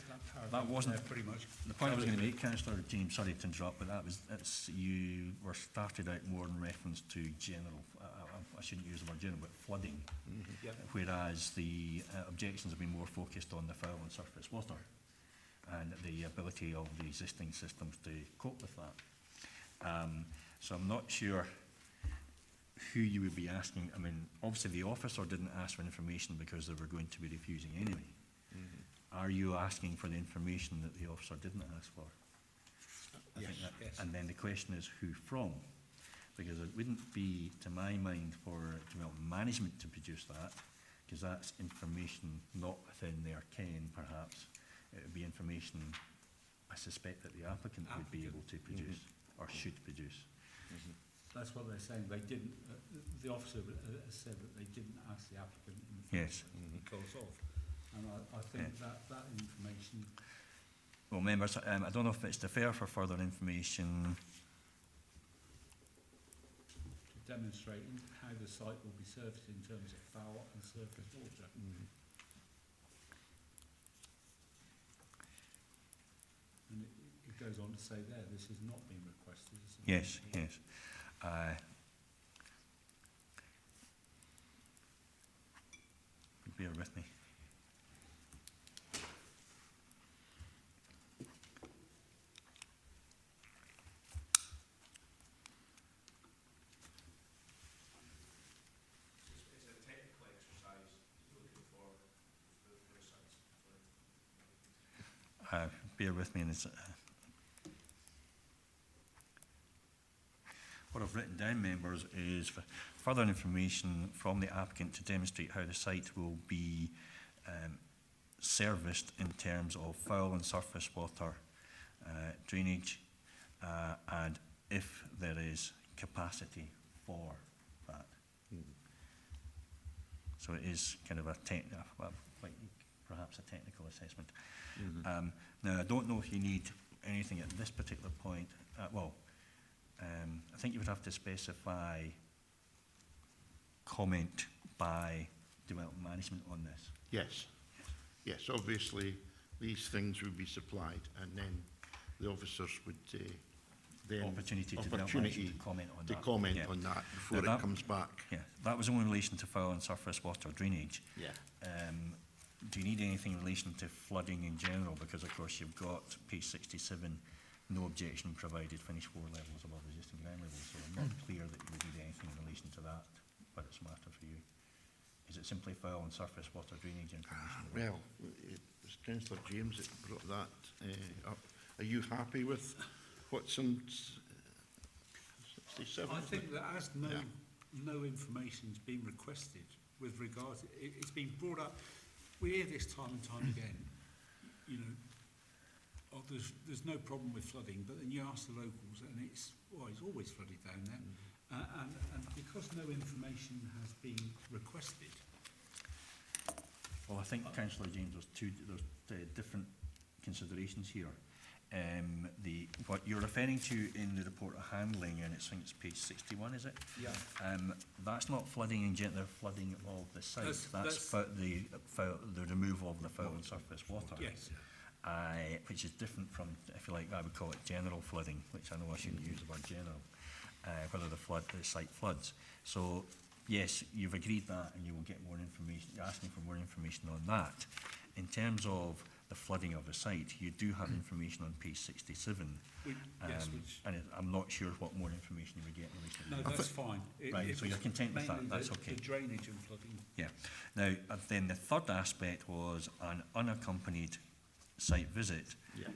that wasn't
pretty much.
the point I was going to make, Councillor James, sorry to interrupt, but you were started out more in reference to general, I shouldn't use the word general, but flooding, whereas the objections have been more focused on the foul and surface water and the ability of the existing systems to cope with that. So I'm not sure who you would be asking. I mean, obviously the officer didn't ask for information because they were going to be refusing anyway. Are you asking for the information that the officer didn't ask for? I think that,
yes.
And then the question is who from? Because it wouldn't be, to my mind, for development management to produce that, because that's information not within their ken, perhaps. It would be information, I suspect, that the applicant would be able to produce, or should produce.
That's what they're saying. They didn't. The officer said that they didn't ask the applicant in the
Yes.
first place because of. And I think that information.
Well, members, I don't know if it's defer for further information.
To demonstrate how the site will be serviced in terms of foul and surface water. And it goes on to say there, this has not been requested.
Yes, yes. Bear with me. Bear with me. And it's, what I've written down, members, is further information from the applicant to demonstrate how the site will be serviced in terms of foul and surface water drainage, and if there is capacity for that. So it is kind of a perhaps a technical assessment. Now, I don't know if you need anything at this particular point. I think you would have to specify comment by development management on this.
Yes. Yes, obviously, these things would be supplied, and then the officers would then...
Opportunity to comment on
to
that.
comment
Yeah.
on that before
Now
it comes back.
Yeah, that was only in relation to foul and surface water drainage.
Yeah.
Do you need anything in relation to flooding in general? Because, of course, you've got page 67, no objection provided, finished 4 levels above existing ground level. So I'm not clear that you would need anything in relation to that, but it's a matter for you. Is it simply foul and surface water drainage information?
Well, it was Councillor James that brought that up. Are you happy with what's in 67?
I think that as no
Yeah.
information's been requested with regards, it's been brought up. We hear this time and time again. You know, there's no problem with flooding, but then you ask the locals, and it's always flooded down there. And because no information has been requested.
Well, I think, Councillor James, there's different considerations here. What you're referring to in the report of handling, and I think it's page 61, is it?
Yeah.
That's not flooding in general, flooding of the site. That's the removal of the foul and surface water.
Yes.
Which is different from, if you like, I would call it general flooding, which I know I shouldn't use the word general, whether the site floods. So, yes, you've agreed that, and you will get more information. You're asking for more information on that. In terms of the flooding of the site, you do have information on page 67. And I'm not sure what more information you would get in relation to that.
No, that's fine.
Right, so you're content with that, that's okay.
The drainage and flooding.
Yeah. Now, then the third aspect was an unaccompanied site visit.
Yeah.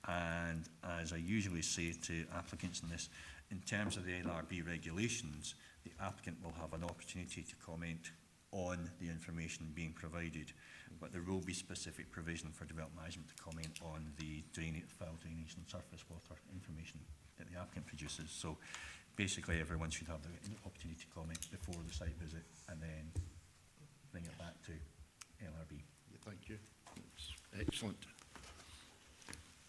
And as I usually say to applicants in this, in terms of the NRB regulations, the applicant will have an opportunity to comment on the information being provided, but there will be specific provision for development management to comment on the drainage, foul drainage and surface water information that the applicant produces. So basically everyone should have the opportunity to comment before the site visit and then bring it back to LRB.
Yeah, thank you. That's excellent.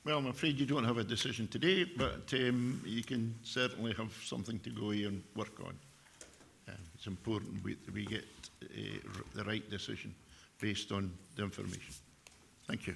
Well, I'm afraid you don't have a decision today, but you can certainly have something to go here and work on. It's important we get the right decision based on the information. Thank you.